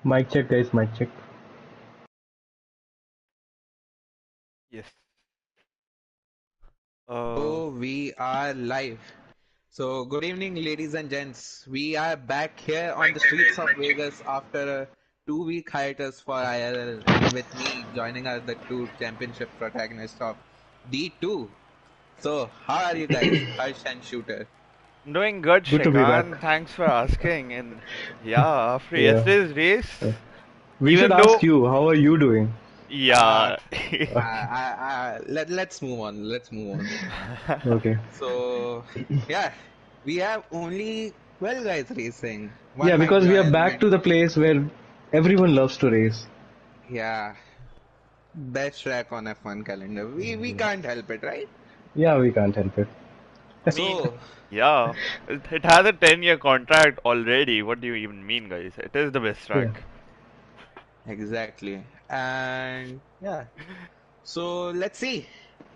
Mic check, guys, mic check. Yes. So we are live. So good evening, ladies and gents. We are back here on the streets of Vegas after a 2 week hiatus for IRL, and with me joining us the two championship protagonists of D2. So how are you guys, Harsh and Shooter? Doing good, Good to be back. Shrikant. Thanks for asking. And yeah, after Yeah. yesterday's race, Uh, We should even ask though, you, how are you doing? Uh, yeah, let's move on. Let's move on. Okay. So yeah, we have only 12 guys racing. Yeah, One might because we are join back mid. to the place where everyone loves to race. Yeah. Best track on F1 calendar. We can't help it, right? Yeah, we can't help it. I mean, So yeah, it has a 10-year contract already. What do you even mean, guys? It is the best Yeah. track. exactly. And yeah. So let's see.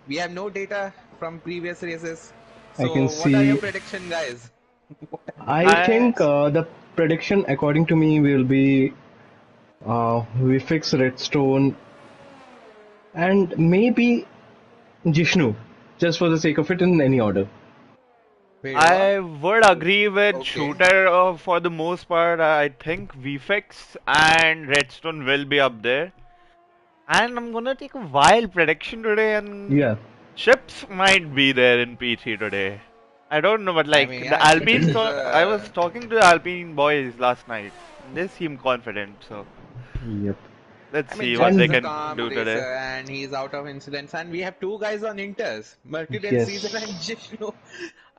We have no data from previous races. I can So what are your see. prediction, guys? I I think the prediction, according to me, will be we fix Redstone and maybe Jishnu, just for the sake of it, in any order. Wait, what? I would agree with Okay. Shooter for the most part. I think VFX and Redstone will be up there. And I'm gonna take a wild prediction today, and Yeah. chips might be there in P3 today. I don't know, but I like mean, the yeah, chips Alpine, is I was a talking to the Alpine boys last night. They seem confident, so Yep. let's I mean, see what Chips they is And a can calm do today. racer and he's out of incidents. And we have two guys on Inters, Mercurial Season and yes. Jishnu.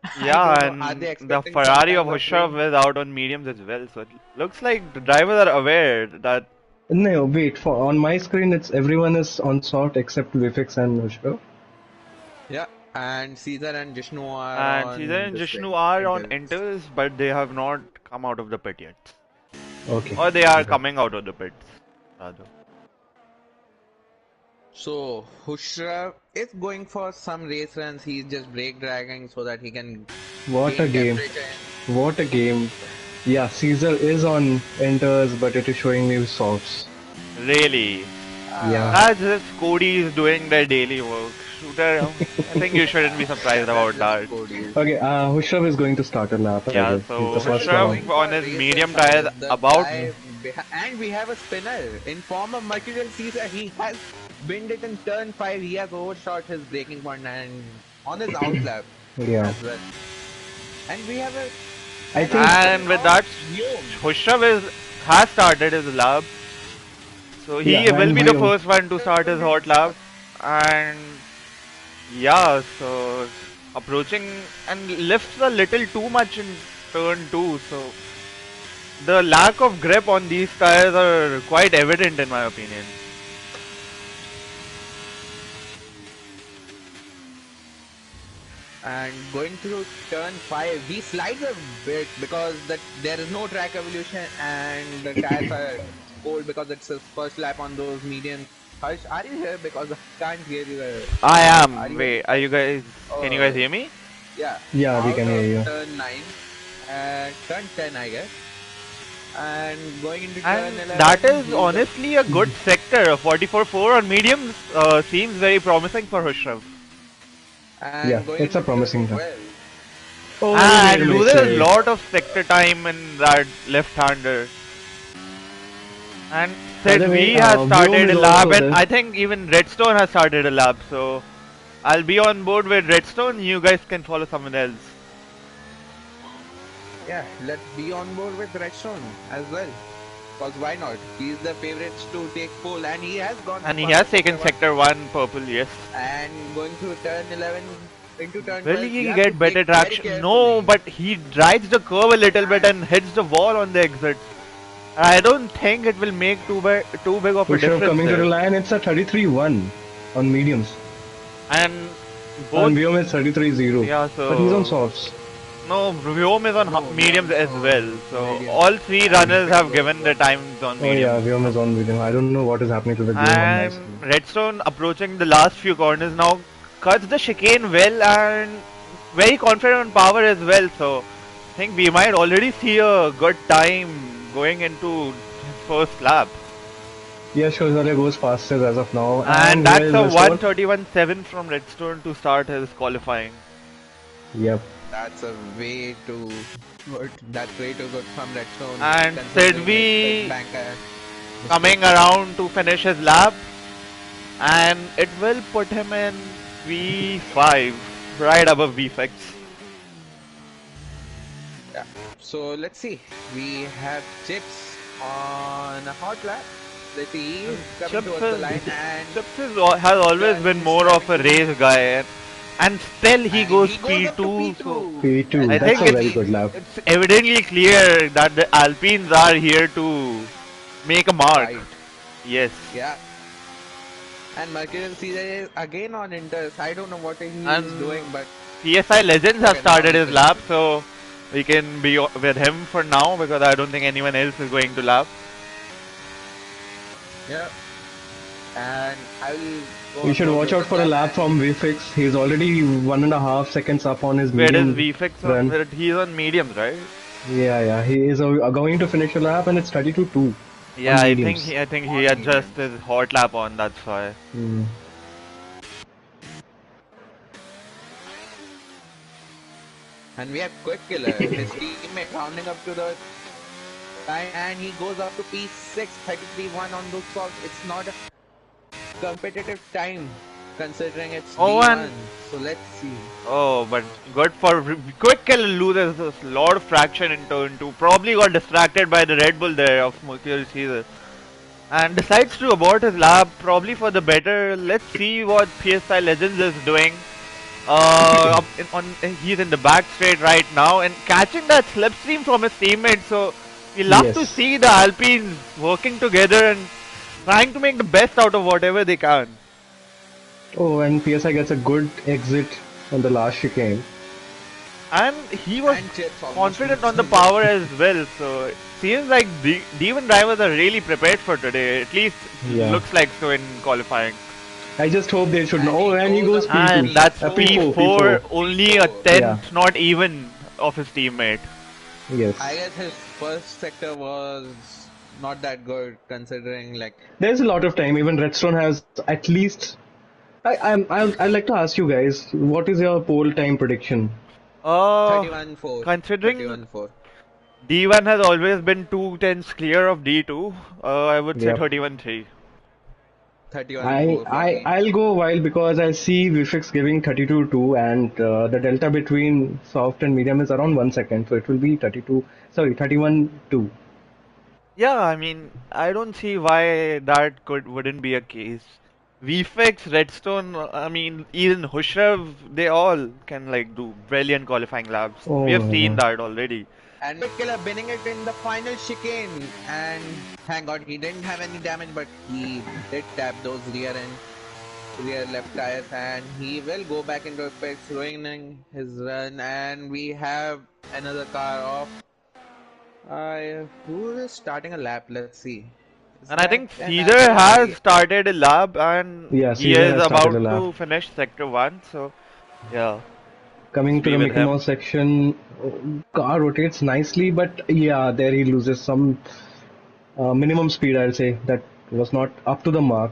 I don't Yeah, know. Are they and the expecting some Ferrari of kind of Hushrov rain? is out on mediums as well, so it looks like the drivers are aware that. No, wait. For on my screen, it's everyone is on sort except Vifix and Nushka. Yeah. And Caesar and Jishnu are And Caesar on and this Jishnu thing, are on Inters. enters, but they have not come out of the pit yet. Okay. Or they are Okay. coming out of the pits, rather. So Hushra is going for some race runs. He's just brake dragging so that he can What a gain game. temperature. What a game. Yeah, Caesar is on enters, but it is showing me softs. Really? Yeah. Ah, That's just Cody's doing their daily work. Shooter, I think you shouldn't be yeah, surprised that's about just that. Cody's. Okay, Hushrav is going to start a lap, I Yeah, guess. He's the so first Hushav is one on. Hushrav going on for his racer medium tires tires. The about. guy, and we have a spinner in form of Mercurial Caesar. He has binned it in turn 5. He has overshot his braking point and on his outlap Yeah. as well. And we have I an think. option And with of that, Vyom. Hushrav has started his lap. So Yeah, he will and be the we. first one to start his hot lap. And yeah, so approaching and lifts a little too much in turn 2. So the lack of grip on these tires are quite evident in my opinion. And going through turn 5, he slides a bit because that there is no track evolution and the tires are cold because it's his first lap on those mediums. Harsh, are you here? Because I can't hear you. I Are am. you Wait, are you guys? Can you guys uh, hear me? yeah, Yeah, we out can hear of you. turn 9 and turn 10, I guess. And going into turn And that 11, is he's a honestly a good sector. A 44.4 on mediums seems very promising for Hushrav. Yeah, and going it's a into turn promising time. 12. Oh, made a And loses a mistake. lot of sector time in that left-hander. And By Sid the way, V has Vyom started is a lab, also and there. I think even Redstone has started a lab. So I'll be on board with Redstone. You guys can follow someone else. Yeah, let's be on board with Redstone as well. Because why not? He's the favorites to take pole and he has gone so And he far for has sector taken 1. sector 1 purple, yes. And going through turn 11 into turn Will 12, you he have to get better brake very traction? No, carefully. but he rides the curve a little bit And and hits the wall on the exits. I don't think it will make too big of a Ushav difference coming to the there. line, it's a 33-1 on mediums. And both, On Vyom, it's 33-0. yeah, But he's on so softs. no, Vyom is on no, mediums Vyom is as well. on So mediums. all three And runners pit have road given as well. their times on Oh yeah, mediums. Vyom is So on medium. I don't know what is happening to the game on my and screen. Redstone approaching the last few corners now cuts the chicane well and very confident on power as well. So I think we might already see a good time going into first lap. Yes, Shozalia goes fastest as of now, And and here that's is a Redstone. 1:31.7 from Redstone to start his qualifying. Yep. That's a way too good. That's way too good from Redstone, And considering his pit Sidvi bank coming mistakes. around to finish his lap, and it will put him in V5, right above VFX. Yeah. So let's see. We have Chips on a hot lap. Let's see. And He's coming towards the line and Has always been turn more of a 17. race guy, and still he And goes he goes up to P2. So P2. P2. I And the That's think a very Alpine. good lap. it's evidently clear that the Alpines are here to make a mark. Fight. Yes, Yeah. And Mercurial Caesar is again on Inters. I don't know what he is and doing, but PSI Legends has second round started he his lap, finishes. so we can be with him for now because I don't think anyone else is going to lap. Yeah. And I will go You on should board watch with out this for a lap. lap And from VFX. He's already 1.5 seconds up on his Where is medium VFX on? run. He's on mediums, right? Yeah. He is going to finish a lap, and it's 32-2 Yeah, on mediums. I think he on had just mediums. his hot lap on. That's why. Hmm. And we have Quick Killer, his teammate rounding up to the line, and he goes up to P6, 33-1 on those socks. It's not a competitive time considering it's Oh, and D1. So let's see. oh, but good for Quick Kill loses a lot of traction in turn two. Probably got distracted by the Red Bull there of Mercury Caesar. And decides to abort his lap, probably for the better. Let's see what PSI Legends is doing. He's in the back straight right now and catching that slipstream from his teammates. So we love to Yes. see the Alpines working together and trying to make the best out of whatever they can. Oh, and PSI gets a good exit on the last chicane. And he was And Chips almost confident on the loses it. power as well. So it seems like the D1 drivers are really prepared for today. At least Yeah. looks like so in qualifying. I just hope they should know. And Oh, he and he goes goes up to P2. And that's P4, P4. P4, P4. only a P4. Yeah. tenth, not even of his teammate. I Yes. guess his first sector was not that good considering like There's a lot of time. Even Redstone has at least. I'd like to ask you guys, what is your poll time prediction? Uh, 31-4. Considering 31-4. D1 has always been 2 tenths clear of D2, I would say Yep. 31-3. 31-4 for me. I'll go wild because I see VFX giving 32-2, and the delta between soft and medium is around 1 second, so it will be 32. Sorry, 31-2. Yeah, I mean, I don't see why that wouldn't be a case. VFX, Redstone, I mean, even Hushrev, they all can like do brilliant qualifying laps. We Oh have my seen god. that already. And Killer winning it in the final chicane. And thank God he didn't have any damage, but he did tap those rear left tires, and he will go back into pits, ruining his run. And we have another car off. Who is starting a lap? Let's see. Is And I that think an Cedar has Alpine? started a lap and Yeah, he Caesar is has started a about lap. to finish Sector 1, so yeah, let's Coming to be the with Mickey him. Mouse section, car rotates nicely, but yeah, there he loses some minimum speed, I'll say. That was not up to the mark.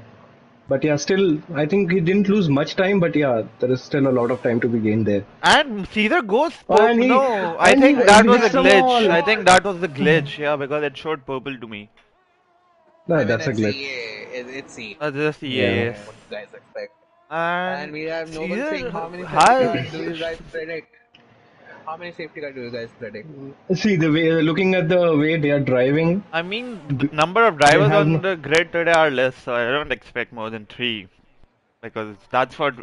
But yeah, still, I think he didn't lose much time, but yeah, there is still a lot of time to be gained there. And Cedar goes Oh, and he no, I and he think And that he was a hits has them hit glitch. all. I all. think that was the glitch, yeah, because it showed purple to me. No, I mean, that's a it's glitch. EA. It's EA. Just Yeah. yes. What do you guys expect? And And we have Noble saying, how Cedar many safety has car do you guys predict? How many safety car do you guys predict? See, the way looking at the way they are driving, I mean, b- number of they drivers have on no. the grid today are less, so I don't expect more than 3 because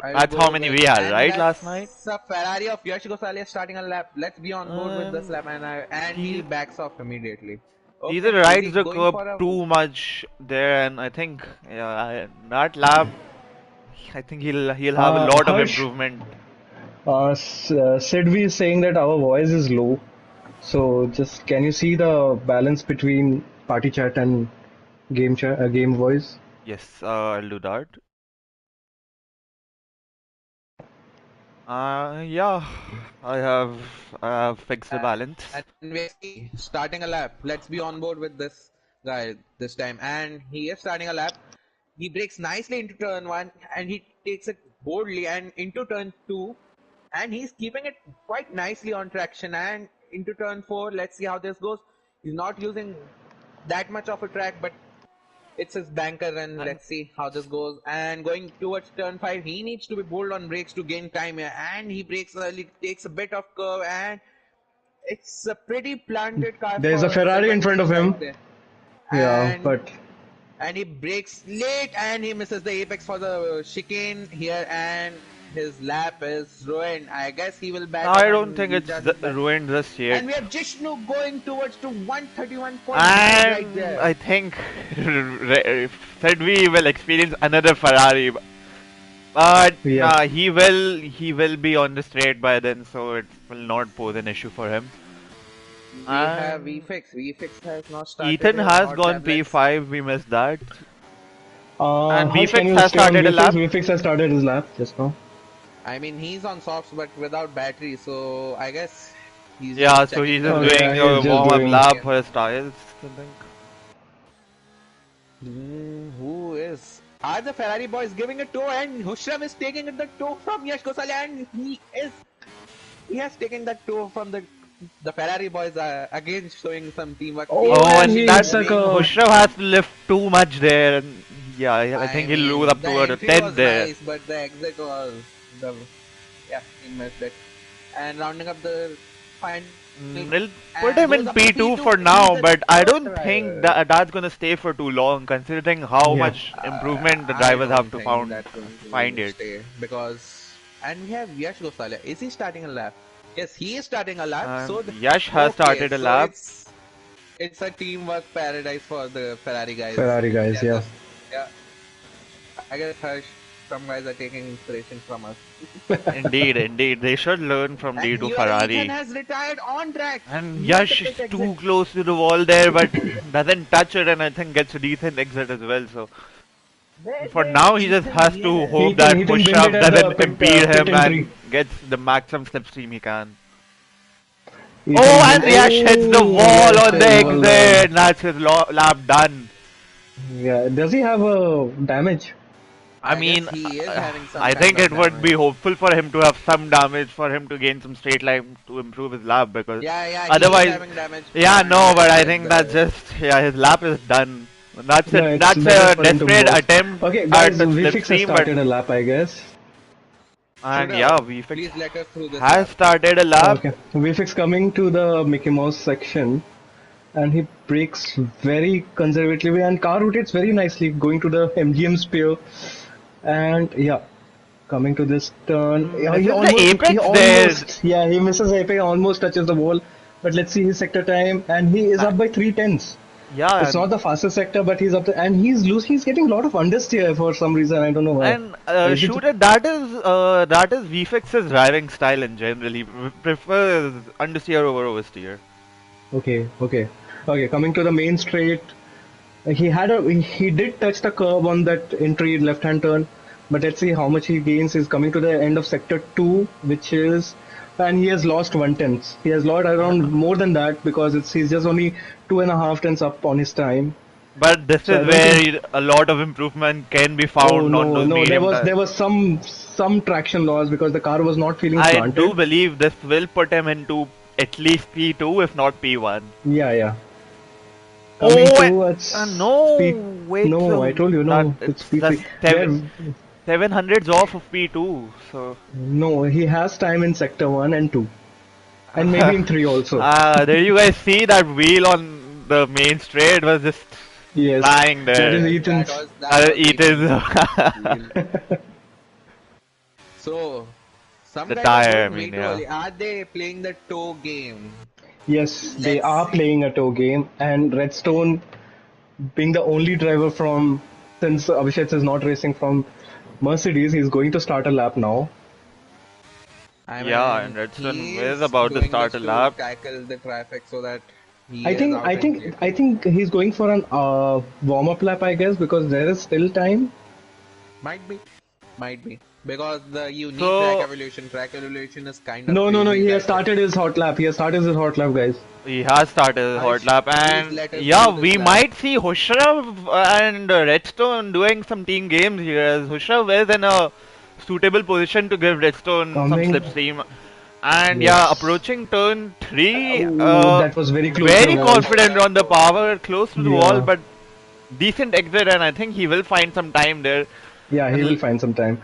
I'll that's how go many with, we had, and right, last night? that's a Ferrari of Yash Gosali starting a lap. Let's be on board with this Um, lap, and he he backs off immediately. either Okay, is he rides the going curb for a? too much there, and I think that lap, I think he'll have a lot of Harsh, improvement. Sidvi is saying that our voice is low. So just can you see the balance between party chat and game voice? Yes, I'll do that. Yeah, I have fixed the balance. And we see starting a lap. Let's be on board with this. guy this time, and he is starting a lap. He breaks nicely into turn 1 and he takes it boldly and into turn 2, and he's keeping it quite nicely on traction and into turn 4. Let's see how this goes. He's not using that much of a track, but it's his banker, and And let's see how this goes. And going towards turn 5, he needs to be bold on brakes to gain time here, and he brakes early, takes a bit of curve, and it's a pretty planted car There's a for Ferrari in front 17 of right him. there. Yeah, And but he breaks late and he misses the apex for the chicane here, and his lap is ruined. I guess he will back up I don't and think it's restart his lap. ruined just yet. And we have Jishnu going towards to 131.9 right And there. I think said we will experience another Ferrari. But yeah, he will be on the straight by then, so it will not pose an issue for him. We have And VFix. VFix has not started Ethan his has hot gone lap. Let's P5, we missed that. And Harsh, can VFix you has stay on started a VFix? lap. VFix has started his lap just now. I mean, he's on softs but without battery, so I guess he's Yeah, just so checking he's just the Okay, yeah, doing he's a just warm-up doing. lap yeah. for his tires, I think. Who is? Are the Ferrari boys giving a toe, and Hushram is taking the toe from Yash Gosale, and he has taken that toe from the Ferrari boys, again showing some teamwork. Oh, Oh, and and he hits that a Being, curve. Hushrav has to lift too much there, and yeah, I I think he'll lose mean, up the to a entry 10 was there. nice, but the exit was the he missed it. And rounding up the final, They'll put and him goes in up to P2 P2. for He's now, the but I first don't think driver. that's gonna stay for too long, considering how Yeah. much improvement the I drivers don't have to think found that's going find to it. stay because, and we have Yash Gosale. Is he starting a lap? Yes, he is starting a lap. And So Yash has okay, started a so lap, it's a teamwork paradise for the Ferrari guys. Ferrari guys, Yeah, yeah. just yeah. I guess Harsh, some guys are taking inspiration from us. indeed. They should learn from And D2 here Ethan Ferrari. has retired on track And near the Yash pit is exit. too close to the wall there, but doesn't touch it, and I think gets a decent exit as well. So for There's now, he just Ethan has to here. hope that Ethan binned it push-up at the doesn't impede pit him entry. and gets the maximum slipstream he can. Ethan Oh, bin. and Yash hits the Oh, wall yes, on the his wall exit. done. That's his lap done. Yeah. Does he have a damage? I I guess mean, he is having some I kind think of it would be damage. hopeful for him to have some damage for him to gain some straight line to improve his lap because Yeah, he is otherwise, having damage, yeah, and no, but let's I check think that's the. just yeah, his lap is done. No, it's That's better a for him to desperate move off. attempt Okay, at guys, the VFix has slipstream, but started a lap, I guess. and yeah, Shooter, VFX please let us through this has lap. started a lap. Okay, VFX coming to the Mickey Mouse section, and he brakes very conservatively and car rotates very nicely, going to the MGM spear. And yeah, coming to this turn, yeah, Misses the apex there. yeah, he misses apex, almost touches the wall. But let's see his sector time, and he is up by 3 tenths. Yeah, It's not the fastest sector, but he's up there, and he's loose. He's getting a lot of understeer for some reason. I don't know why. and Is it shooter that is VFX's driving style in general. He prefers understeer over oversteer. okay? Okay, okay. Coming to the main straight, he did touch the curb on that entry left-hand turn, but let's see how much he gains. He's coming to the end of sector 2, which is, and he has lost 1 tenth. He has lost around more than that because he's just only 2.5 tenths up on his time. But this So I is don't think. where a lot of improvement can be Oh found on no, those no, medium there tires. was some traction loss because the car was not feeling I do slanted. believe this will put him into at least P2, if not P1. Yeah, yeah. Coming Oh, to it's speed. no, wait, No, I so told you that no. It's it's speed just 3. There, 700s off of P2. So no, he has time in sector 1 and 2, and maybe in 3 also. there you guys see that wheel on the main straight was just Yes, flying that is there. Yes, Ethan's. that was It is Ethan's wheel. So, some the guys are tire. I going mean, way too yeah. early. Are they playing the toe game? Yes, they Let's are see. playing a tow game, and Redstone, being the only driver from, since Abhishek is not racing from Mercedes, he's going to start a lap now. I Yeah, and mean, Redstone he is is about to doing start this a to lap. tackle the traffic so that he I is think, out I in think, clear. I think he's going for an warm-up lap, I guess, because there is still time. Might be. might be because the unique track So evolution. Track evolution is kind of No, no, no. crazy He has that started his hot lap. He has started his hot lap, guys. he has started hot Harsh, lap, please and let us yeah, view this we lap. might see Hushrav and Redstone doing some team games here. As Hushrav is in a suitable position to give Redstone some Coming. slipstream. And yeah, Yes. approaching turn 3, Oh, that was very close to the very wall. Oh, confident that's on the close. power, close to the wall, Yeah. but decent exit, and I think he will find some time there. Yeah, he will And find some time.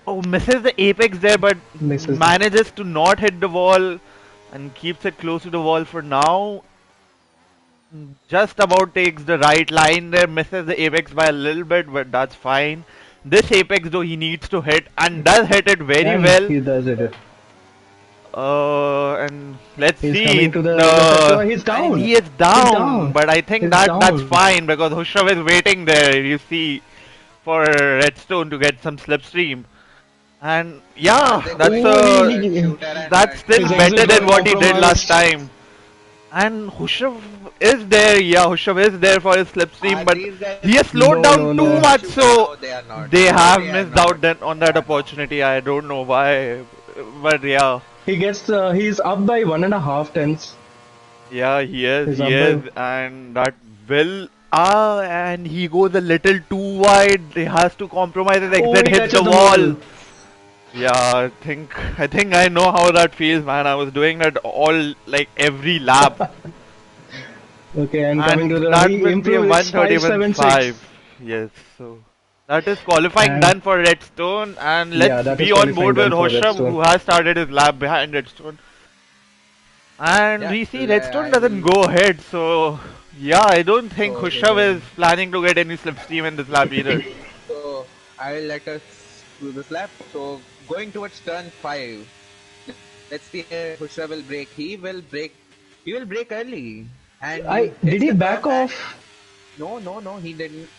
oh, misses the apex there, but Misses. manages to not hit the wall and keeps it close to the wall for now. Just about takes the right line there, misses the apex by a little bit, but that's fine. This apex though he needs to hit and does hit it very And well. he does it. And let's He's see. coming to the sector. He's And down. he is He's down, down. but I think He's that's down. fine because Hushav is waiting there. You see, for Redstone to get some slipstream. And Yeah, yeah, they that's going Oh, towards uh, the shooter and that's still his trying better exit to got than what he did last compromised. time. And Hushav is there, yeah, Hushav is there for his slipstream, are but these guys he has slowed No, down no, too no. the much, shooter? so No, they are not. they No, have they are missed not. out on They that are not. opportunity. I don't know why, but yeah. He gets. He's up by 1.5 tenths. Yeah, he is, He's he up by. is, and that will and he goes a little too wide. He has to compromise his Oh, exit, he hits the touches the wall. wall. Yeah, I think I know how that feels, man. I was doing that all like every lap, Okay, and coming to and the. that He will be a improved. It's 5.76. 131.5. Yes, so that is qualifying And done for Redstone, and yeah, let's that is be on qualifying board with done for Hoshav, Redstone. who has started his lap behind Redstone. And Yeah, we see Redstone I doesn't will. go ahead, so yeah, I don't think So they Khushav don't. is planning to get any slipstream in this lap either. So I will let us do this lap. So going towards turn 5. Let's see if Bushra will break. He will break. He will break early, and I he did hits he the back curb. And off? no, no, no, he didn't.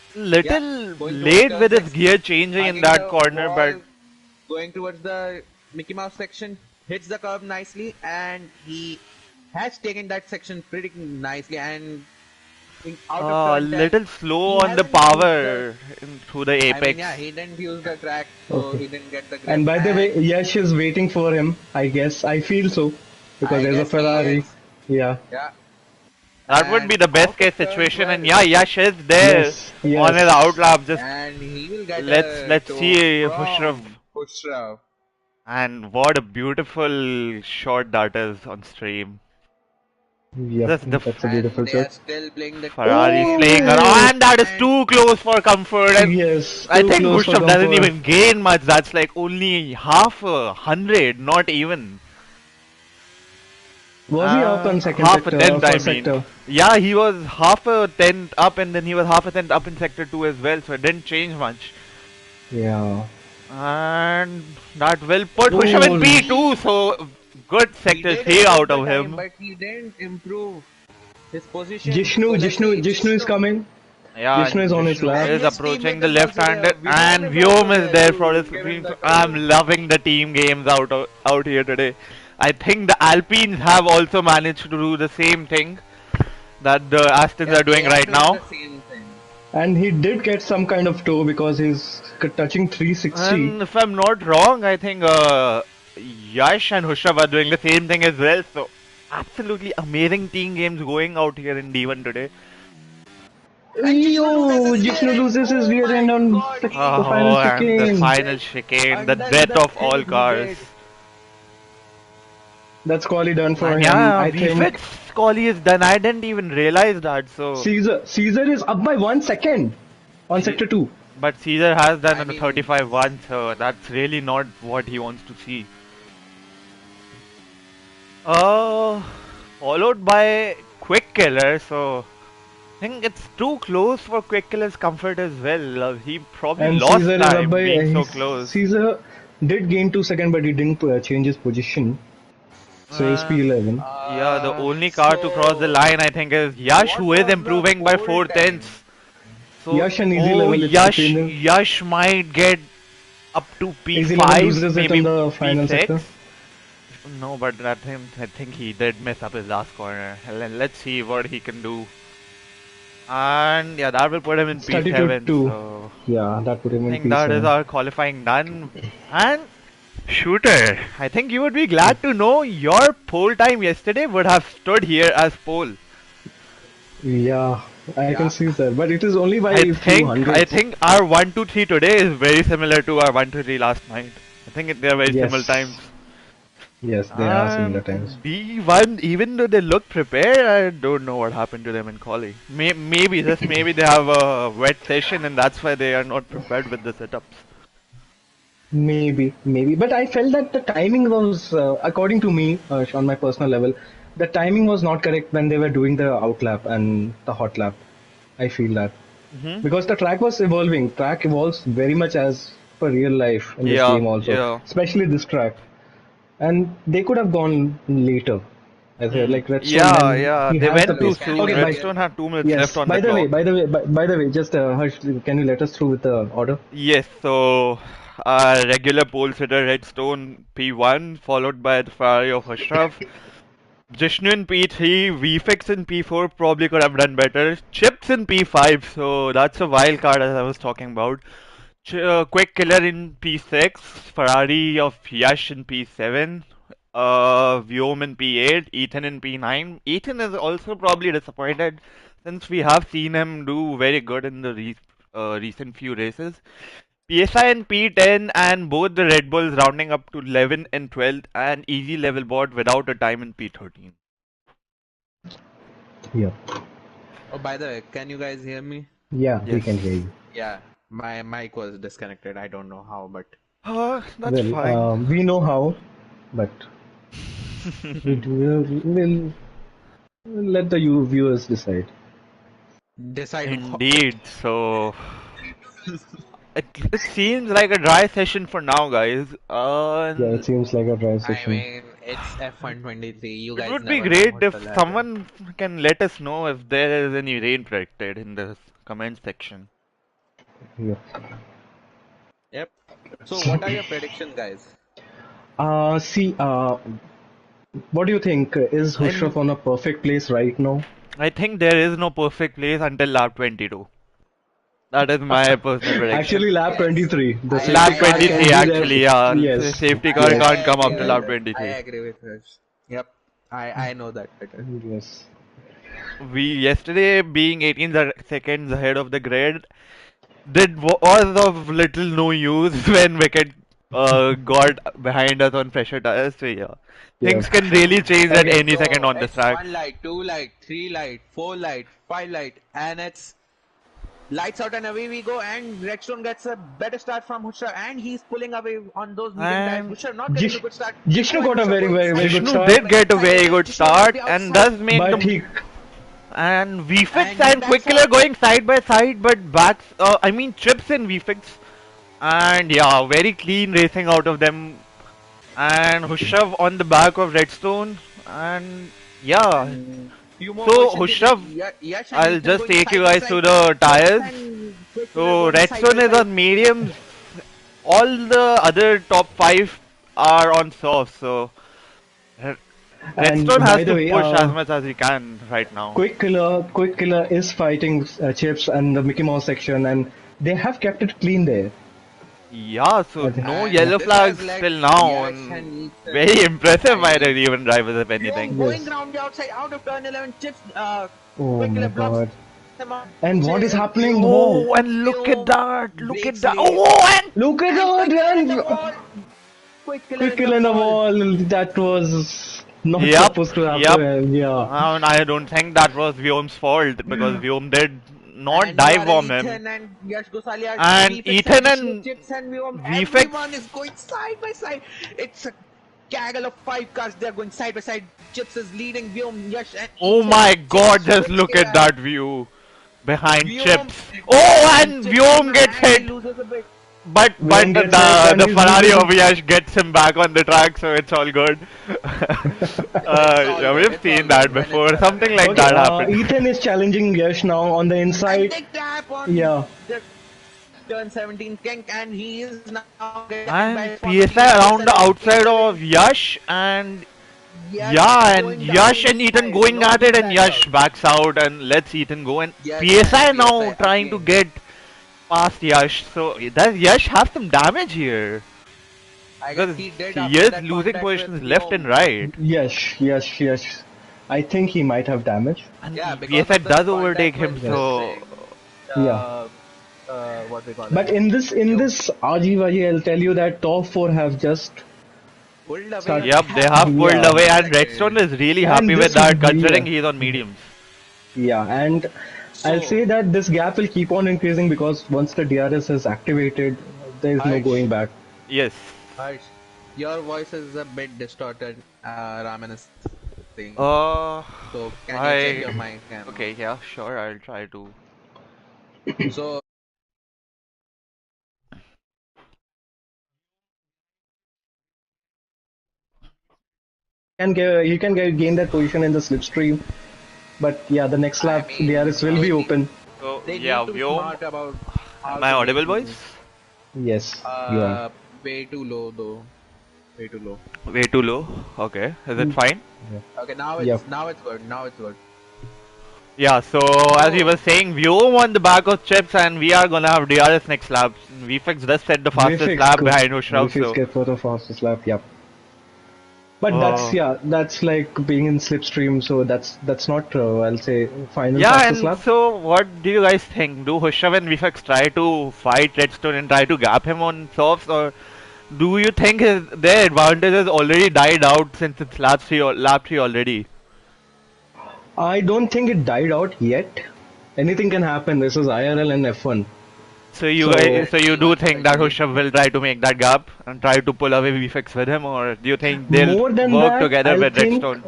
Yeah, Little going towards late turn with his 6, gear changing in hugging that the corner, but wall, going towards the Mickey Mouse section, hits the curb nicely, and he has taken that section pretty nicely. And out of turn 10, little slow he on the hasn't used the. power through the I mean, apex. yeah, he didn't use the track, so Okay. he didn't get the grip. And by the And way, Yash is waiting for him. I guess I feel so because I there's a guess he Ferrari. is. Yeah. Yeah, That would and be the best out of case turn situation, and 12, yeah, Yash is there Yes. on his Yes. outlap. Just and he will get let's a let's toe see Hushrav, from Bushra. and what a beautiful shot that is on stream. Yep. Just the That's a And beautiful they are shot. still playing the team Ferrari game, playing Oh. around, that is and too close for comfort, and Yes. I Too think close for Gustav doesn't comfort. even gain much. That's like only half a hundred, not even. Was he up on second Half a sector or tenth, I first mean. sector? Yeah, he was half a tenth up, and then he was half a tenth up in sector 2 as well, so it didn't change much. Yeah. And that will put Husham in Oh. P2, so good he sector did 3 improve out the of time, him. but he didn't improve his position. So Jishnu. let's see, Jishnu is Jishnu, coming. Yeah, Jishnu is and on his Vishnu lap. and is his approaching teammate the is also left-handed, there. and Vyom is also Vyom is there there for his to give him screen. the I'm toe. loving the team games out here today. I think the Alpines have also managed to do the same thing that the Astons Yeah, are they doing are right doing now. the same thing. And he did get some kind of toe because he's touching 360. And if I'm not wrong, I think Yash and Hushav are doing the same thing as well. So absolutely amazing team games going out here in D1 today. And Jishnu loses Yo, his rear Jishnu end. loses his Oh rear my end on god, the final Oh, and the chicane. final dead chicane, the under death the of hill all he cars. did. That's quality done for And him. yeah, I VFX think Scully is done. I didn't even realize that. So, Caesar is up by 1 second on see, sector 2. but Caesar has done I on the mean, 35 once, so that's really not what he wants to see. Uh, Followed by Quick Killer. So, I think it's too close for Quick Killer's comfort as well. He probably And lost Caesar is up time by. being so close. Caesar did gain 2 seconds, but he didn't change his position. So he's And P11. yeah, the only car to cross the so line, I think, is Yash, what who is was the improving by pole 4 time? tenths. So, Yash and easy oh, level it's between them. Yash might get up to Easy level P5, loses it in maybe the final sector. P6. No, but I think he did mess up his last corner. Let's see what he can do. And yeah, that will put him in It's 32 P7. 2. So Yeah, that put I him in think that is P7. our qualifying done. And Shooter, I think you would be glad to know your pole time yesterday would have stood here as pole. Yeah, I can Yeah. see that. But it is only by I a few think I hundreds. think our 1-2-3 today is very similar to our 1-2-3 last night. I think they are very similar times. Yes. Yes, they are similar times. And D1, even though they look prepared, I don't know what happened to them in quali. Maybe, just maybe they have a wet session and that's why they are not prepared with the setups. Maybe. But I felt that the timing was, according to me, on my personal level, the timing was not correct when they were doing the out lap and the hot lap. I feel that. Hmm. Because the track was evolving. Track evolves very much as per real life in this Yeah, game also. yeah. Especially this track. And they could have gone later. I said, Hmm. like Redstone Yeah, when yeah. he They has the went too pace. Can you soon. Okay, guys bye. hear Redstone me? had 2 minutes left Yes. on the clock. By the way, just Harsh, can you let us through with the order? Yes, so our regular pole sitter Redstone P1, followed by the Ferrari of Ashraf. Jishnu in P3, VFX in P4 probably could have done better. Chips in P5, so that's a wild card as I was talking about. Quick Killer in P6, Ferrari of Yash in P7, Vyom in P8, Ethan in P9. Ethan is also probably disappointed since we have seen him do very good in the recent few races. PSI and P10 and both the Red Bulls rounding up to 11 and 12th and easy level board without a time in P13. Yeah. Oh, by the way, can you guys hear me? Yeah, we can hear Yes. you. Yeah, my mic was disconnected. I don't know how, but That's Well, fine. we know how, but we'll let the you viewers decide. decide what. Indeed. So it seems like a dry session for now, guys. Yeah, it seems like a dry I session. mean, it's F123. You It guys would be never know great what will if happen. someone can let us know if there is any rain predicted in the comment section. Yeah. Yep. So, what are your predictions, guys? See, what do you think? Is And Hushraf on a perfect place right now? I think there is no perfect place until lap 22. That is my personal prediction. Actually, lap Yes, 23. The I safety Lap car can 23 be there. actually, yeah. The Yes, safety car I yes, can't come agree after with lap yes, her. I 23. agree with her. Yep. I know that better. yes. We yesterday being 18 seconds ahead of the grid was of little no use when Wicket got behind us on pressure tires. So yeah, Yeah. things can really change at Okay. any second So on this it's track. one light, two light, three light, four light, five light, and it's lights out and away we go. And Redstone gets a better start from Hushar, and he's pulling away on those medium tires. And Hushar not getting a Jish, good start. Jishnu Oh, and got a Hushar very, going very, very side by good Jishnu side, start, did going get a side by very side. good Jishnu on start the and outside, does make but the he and VFix and he and backs Quick Killer out. going side by side, but backs. I mean Chips and VFix, and yeah, very clean racing out of them. And Hushav on the back of Redstone, and yeah. And few more So positions. Hushav, Yash and I'll Ethan just going take you side by guys to side. the Chips tires. and Quick Killer So going side by Redstone is side. on mediums. All the other top five are on soft. So Redstone and by has the to way, push as much as he can right now. Quick Killer is fighting Chips and the Mickey Mouse section, and they have kept it clean there. Yeah, so I think. no And yellow this has flags led till now, Yash and and very Ethan. impressive I by the mean, even drivers, if anything. Vyom going Yes. round the outside out of turn 11. Chips, Oh Quick my Killer blocks God. him out. And what is happening? Wow. Oh, and look at Vyom that! Look at breaks that! away. Oh, and Look at And that! Quick Killer in the And wall. Quick Killer Quick in Kill the in the wall. wall. That was not yep, supposed to yep. happen. Yeah. And I don't think that was Vyom's fault because Vyom did not And you dive are an bomb him. Ethan and Yash Gosalia, And VFX and Ethan Jishnu, and Chips and Vyom. VFX, Everyone is going side by side. It's a gaggle of five cars. They're going side by side. Chips is leading Vyom, Yash and oh Ethan. my Chips, god, just Quick look at Killer. that view behind Vyom Chips. Oh, and and Chips in Vyom a gets and he hit. loses a bit. But Vyom gets hit and the he's Ferrari losing. of Yash gets him back on the track, so it's all good. It's all Yeah, good. we've It's all seen that good when it's before. gonna Something happen. like Okay, that happened. Ethan is challenging Yash now on the And inside. they tap on Yeah. the turn 17 kink and he is now getting attacked by And his former PSI teammate around the Gosalia. outside Ethan of is Yash, and Yeah, and going down Yash in and Ethan side, going not at it, being and backed Yash out. backs out and lets Ethan go. And Yes, and PSI now PSI trying to again. get past Yash. So does Yash have some damage here? I guess Because he did he after is that losing contact with positions left and Vyom. right. Yes, yes, yes. I think he might have damage. And Yeah, because PSI of that does overtake contact with him, Yes. so Rig, Yeah. what we call But as in this Vyom, RGY, I'll tell you that top four have just pulled away your start. yep, they gap. have pulled Yeah. away, and Unexpected. Redstone is really And happy with this, that yeah, considering he's on mediums. yeah, and I'll So, say that this gap will keep on increasing because once the DRS is activated, there is no going Harsh, back. Yes. Harsh, your voice is a bit distorted, Raman is saying. Uh, So, can you check your I. mic and Okay, yeah, sure, I'll try to. so He can gain that position in the slipstream, but yeah, the next I lap mean DRS will be open. So, they yeah, need to be Vyom. smart about how Am I to audible, make boys? moves. Yes, you are. Uh, Way too low though. Way too low. Way too low. Okay, is it Mm, fine? yeah. Okay, Yep. now it's good. Now it's good. Yeah, so as we were So saying, Vyom on the back of chips, and we are gonna have DRS next lap. VFX does set the fastest Vifix lap go. behind Ushraf, Vifix so. get for the fastest lap. Yep. But that's Uh, yeah, that's like being in slipstream. So that's not I'll say final yeah, fastest and lap. so what do you guys think? Do Hushav and VFX try to fight Redstone and try to gap him on softs, or do you think their advantage has already died out since it's lap 3 already? I don't think it died out yet. Anything can happen. This is IRL and F1. So you So guys, let's so you see do once think that again. Hushav will try to make that gap and try to pull away VFX with him, or do you think they'll more than work that, together I'll with think Redstone?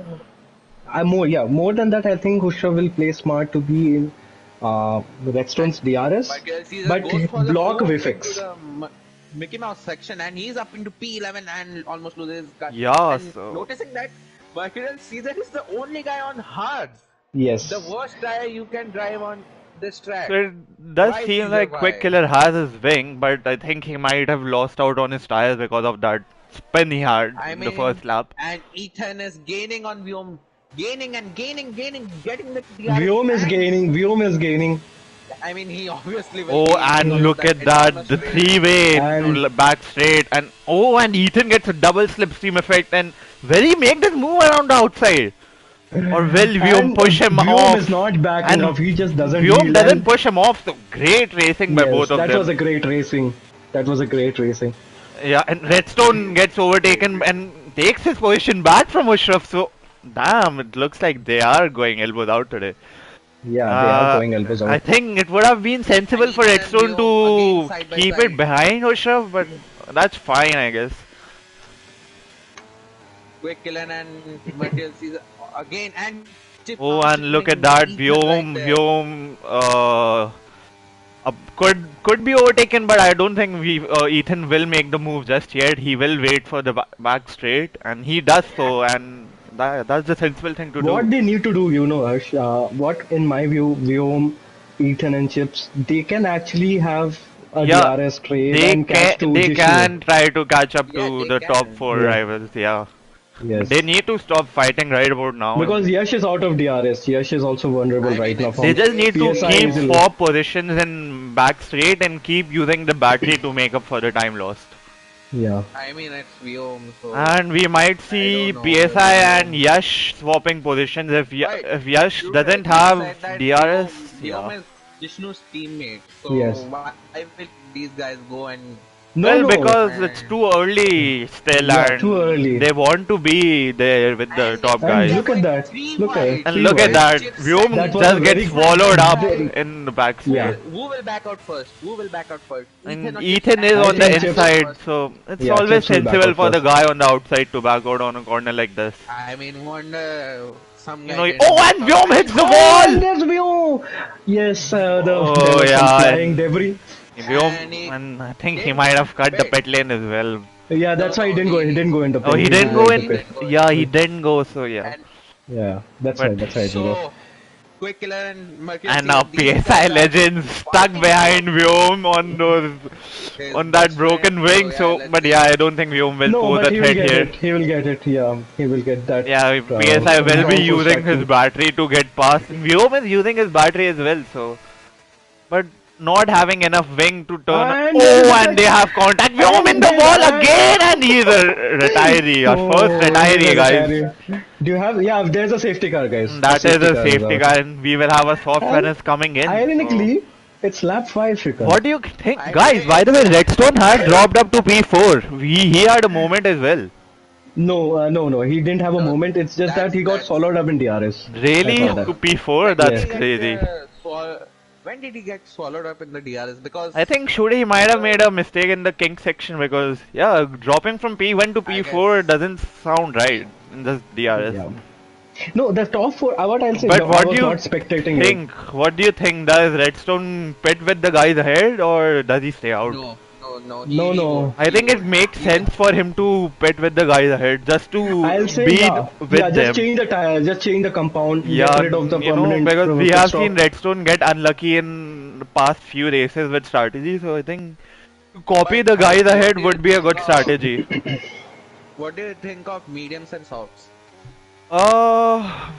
more than that, I think Hushra will play smart to be in And Redstone's DRS, but Caesar but goes for the block force into Vifix. the Mickey Mouse section, and he's up into P11 and almost loses his cut. Yeah, And so noticing that Mercurial Caesar is the only guy on hards. The Yes. worst tire you can drive on this so track. it does Why seem Caesar? like Quick Why? Killer has his wing, but I think he might have lost out on his tires because of that spin he had I in the mean, first lap. and Ethan is gaining on Vyom, gaining and gaining, gaining, getting the DRS, Vyom is and gaining. Vyom is gaining, I mean, he obviously will Oh, gain and because of look that at enormous that, the straight. three-way to and back straight, and oh, and Ethan gets a double slipstream effect, and will he make this move around the outside? Or will Vyom and push him Vyom is off? not backing And off. He just doesn't Vyom yield. doesn't And push him off, so great racing by yes, both of that was them. a great racing. That was a great racing. Yeah, and Redstone gets overtaken and takes his position back from Ushraf, so damn, it looks like they are going elbows out today. Yeah, they are Uh, going elbows I out. think it would have been And sensible for Ethan and Redstone Vyom again to side by keep it side. behind Ushraf, but that's fine, I guess. Quick Killen and Material Caesar again, and Chip Oh, Mouse and look at chiping that, Ethan right there. Vyom, could be overtaken, but I don't think Ethan will make the move just yet. He will wait for the back straight, and he does so, and that's the sensible thing to do. What they need to do, Harsh, what in my view, Vyom, Ethan and Chips, they can actually have a Yeah, DRS trade and catch to they Jishnu. can try to catch up Yeah, to they the top can. four Yeah, rivals. Yeah, but they yes. need to stop fighting right about now, Because and Yash is out of DRS. Yash is also vulnerable I right mean, now it's they from just way need too to PSI keep low. easily. four positions in back straight and keep using the battery to make up for the time lost. Yeah. I mean, it's Vyom, so And we might I see don't know if PSI and Vyom. Yash swapping positions Right. If Yash You doesn't rightly have said that DRS. Vyom Yeah. is Jishnu's teammate. So Yes. why will these guys go and No, Well, no. because uh, it's too early still, Yeah, too and early. they want to be there with the and top And they guys. are look at going that. three Look at it. wide And Three look at wide. with that, Chip Vyom That second, was just a gets very, Ethan swallowed up very, in the back yeah. straight. Who will back out first? Who will back out first? Ethan And or Chips? Ethan is And I on Chips the think has to go Chips, inside, first. so it's yeah, always Chips will back sensible out for the first. guy on the outside to back out on a corner like this. I mean, wonder some You guy know, didn't oh, back and out. Vyom And hits the Oh, wall! and there's View. Yes, there Oh, was some yeah, flying and debris. and he And I think he didn't might have cut the bet. pit lane as well. Yeah, No, that's why he no, didn't go. He didn't go in the Oh, pit. he He didn't didn't go go in the he in? pit. didn't go in. Yeah, he didn't go, so yeah. And Yeah, that's But right. That's right. He didn't go. so Quick Killer and And Mercury, now these PSI guys are legends stuck partying behind about Vyom on those his on that best broken friend. So wing. yeah, So, let's but yeah, see. I don't think Vyom will No, pose but a he will threat get here. it. He will get it. Yeah, he will get that Yeah, PSI will be ground push using his tactic. battery to get past. And Vyom is using his battery as well. So, but not having enough wing to turn. And there is Oh, a and they touch. have contact. Vyom in And the there, wall again, and he's a retiree. Our first oh, he's a retiree, guys. retiring. Do you have? Yeah, there's a safety car, guys. A That is safety a car is safety out. car, and we will have a soft And furnace coming in. So. ironically, it's lap 5, Shrikant. What do you think, I guys? By the it's way, a Redstone had dropped up to P4. He had a moment as well. No, no. He didn't have a no, moment. It's just that he got that's swallowed up in DRS. I Really? saw that. To no. P4? When did That's he Yes. get crazy. when did he get swallowed up in the DRS? I Because think should he might have the made a mistake in the king section because yeah, dropping from P1 to I P4 guess doesn't sound right in this DRS. Yeah. No, the top four. What I'll say, But I what do was you not spectating it. think? What do you think? Does Redstone pit with the guys ahead or does he stay out? no. No, no. I He think it would. makes He will. sense for him to pit with the guys ahead just I'll to say be yeah. Yeah, with just them. change the tire, just change the compound, get Yeah, rid of the you know, permanent because we pit have seen stop. Redstone get unlucky in the past few races with strategy, so I think to copy But the guys Harsh, ahead would be a good strategy. what do you think of mediums and softs? Uh,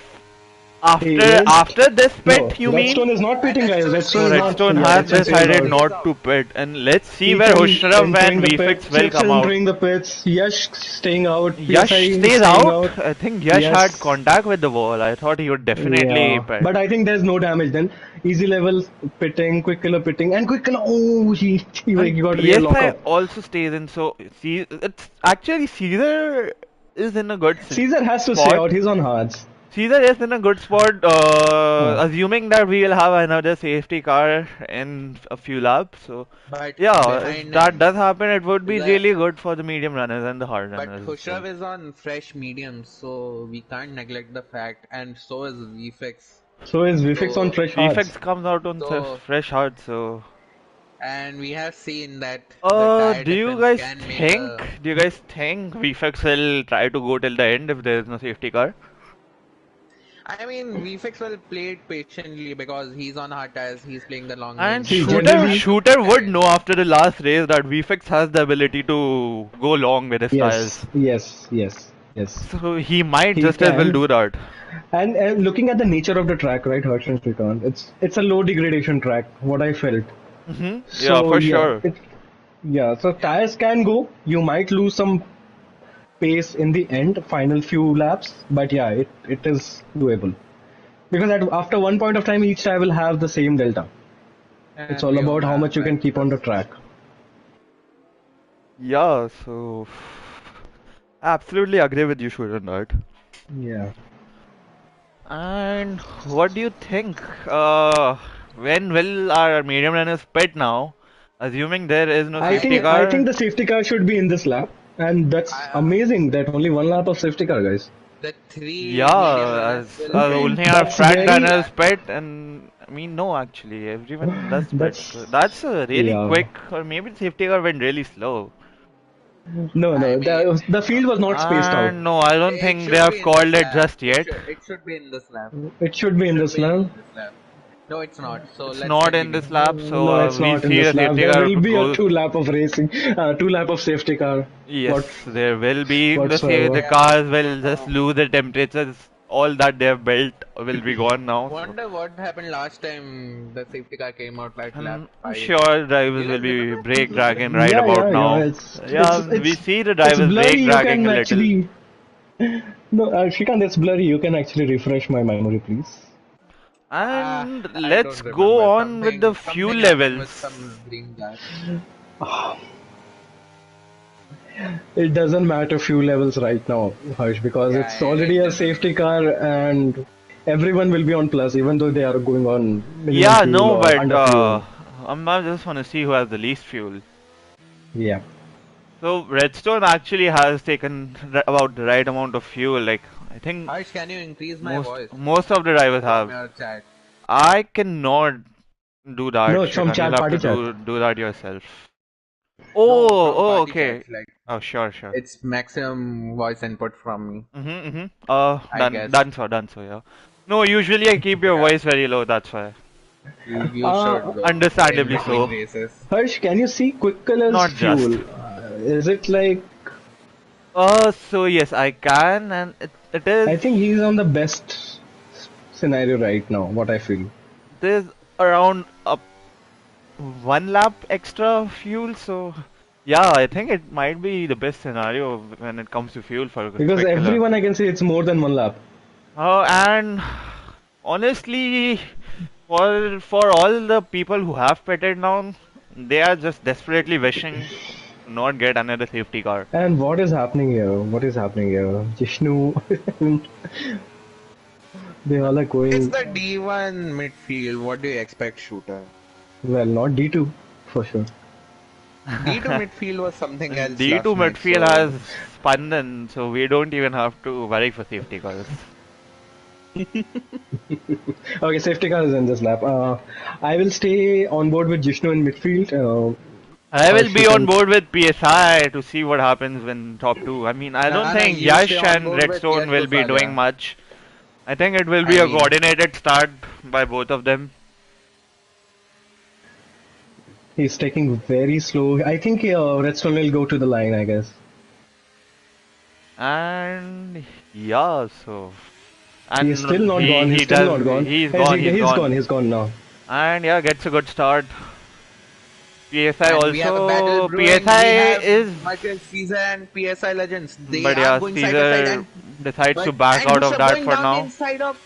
He after is. after this No, pit, you mean? Redstone is not pitting, guys. Redstone Redstone No, is stays not. out. Redstone Yeah, has Redstone stays decided out. Stays not to out. pit, and let's see where Ethan Hushrav and entering the VFX pits, will Chips come out. entering the pits, Yash staying out, Yash PSI stays staying out. out. I think Yash had Yes. contact with the wall. I thought he would definitely Yeah, pit. but I think there's no damage then. Easy level pitting, quick killer pitting, and quick killer. Oh, And he got real PSI lockup. also stays in, so see, it's actually Caesar is in a good Caesar has to stay spot. out. He's on hards. Caesar is in a good spot, Oh. assuming that we will have another safety car in a few laps. So, But yeah, if behind that him does happen, it would is be a. really good for the medium runners and the hard But runners. So, Hushrav is on fresh mediums, so we can't neglect the fact, and so is VFX. So is Vifix on So, fresh hards. VFX comes out on so, fresh hard. So, and we have seen that the tire do you difference guys can make think? a. Do you guys think VFX will try to go till the end if there is no safety car? I mean, VFX will play it patiently because he's on hard tires, he's playing the long And game, See, so Shooter generally, that would Shooter would depend. know after the last race that VFX has the ability to go long with his yes, tires. yes, yes, yes. So he might He just as well can. do that. And looking at the nature of the track, right, Harsh and Shrikant, it's a low degradation track. What I felt. Yeah, So for yeah, sure. so Yeah. tires can go. You might lose some pace in the end, final few laps, but yeah, it is doable. Because after one point of time, each tire will have the same delta. It's And all we about don't how have much you that can keep on the track. luxury. Yeah, so absolutely agree with you, Shooter, on that. Yeah. And what do you think? When will our medium runners pit now? Assuming there is no I safety think I think car. the safety car should be in this lap, and that's I, amazing that only one lap of safety car, guys. the three medium Yeah, runners as will wait only our That's front in the very runners back. pit, and I mean, no, actually, everyone does pit. So that's that's a really yeah. quick, or maybe the safety car went really slow. I No, mean, the field was not spaced out. And no, I don't it think they should have be in this called it lap. just yet. It should be in this lap. It should be It in should this be lap. in this lap. No, it's not. So It's let's not in continue. this lap, so No, it's we not in see the this lap. safety There car will be a go. two lap of racing, two lap of safety car. Yes, What there will be the whatsoever. Yeah. cars will just lose the temperatures. All that they have built will be gone now. So Wonder what happened last time the safety car came out like lap I'm 5. sure Do drivers you will guys be remember? brake dragging right Yeah, about yeah. now. Yeah, we see the It's drivers blurry. brake You dragging can a little. actually no, Shrikant, it's blurry. You can actually refresh my memory, please. And I let's don't go remember. on with the fuel Something happened with levels. some green gas. It doesn't matter fuel levels right now, Harsh, because Yeah, it's already it a doesn't. safety car and everyone will be on plus, even though they are going on minimum Yeah, fuel no, or but under fuel. I just want to see who has the least fuel. Yeah. So Redstone actually has taken about the right amount of fuel. Like I think Harsh, can you increase my most voice most of the drivers from have. your chat? I cannot do that, No, it's from Shrikant. You'll chat, have to party chat. do that yourself. No, from Oh, party chat. okay. Like Oh, sure, sure. it's maximum voice input from me. Mm-hmm. I Done, guess. done so, yeah. No, usually I keep your voice very low, that's why. You Uh, should though, in Understandably between so. races. Harsh, can you see quick colors Not just. fuel? Is it like? So yes, I can, and it is. I think he's on the best scenario right now. What I feel. There's around a 1 lap extra fuel, so yeah, I think it might be the best scenario when it comes to fuel for a Because quick killer. everyone I can say it's more than 1 lap. And honestly, for all the people who have pitted now, they are just desperately wishing to not get another safety car. And what is happening here? What is happening here? Jishnu, they all are It's going, the D1 midfield. What do you expect, shooter? well, not D2 for sure. D2 midfield was something else D2 last night, midfield so has Spandan, so we don't even have to worry for safety cars. Okay, safety car is in this lap. I will stay on board with Jishnu in midfield. I will Harsh, you be on can. board with PSI to see what happens when top two. I mean, I don't Nana, think you stay Yash on and board with Redstone Yash will be doing Gosalia. much. I think it will be I a mean, coordinated start by both of them. He's taking very slow. I think Redstone will go to the line, I guess. And yeah, so He is still and not gone. He's he still does not gone. he's Yes, gone, he's he's gone. gone. He's gone now. And yeah, gets a good start. PSI and we have a battle also brewing. We PSI have is, Michael Caesar and PSI Legends. They but are yeah, going side by side, Caesar and decides to but back and out of Husha that going for down the now. inside of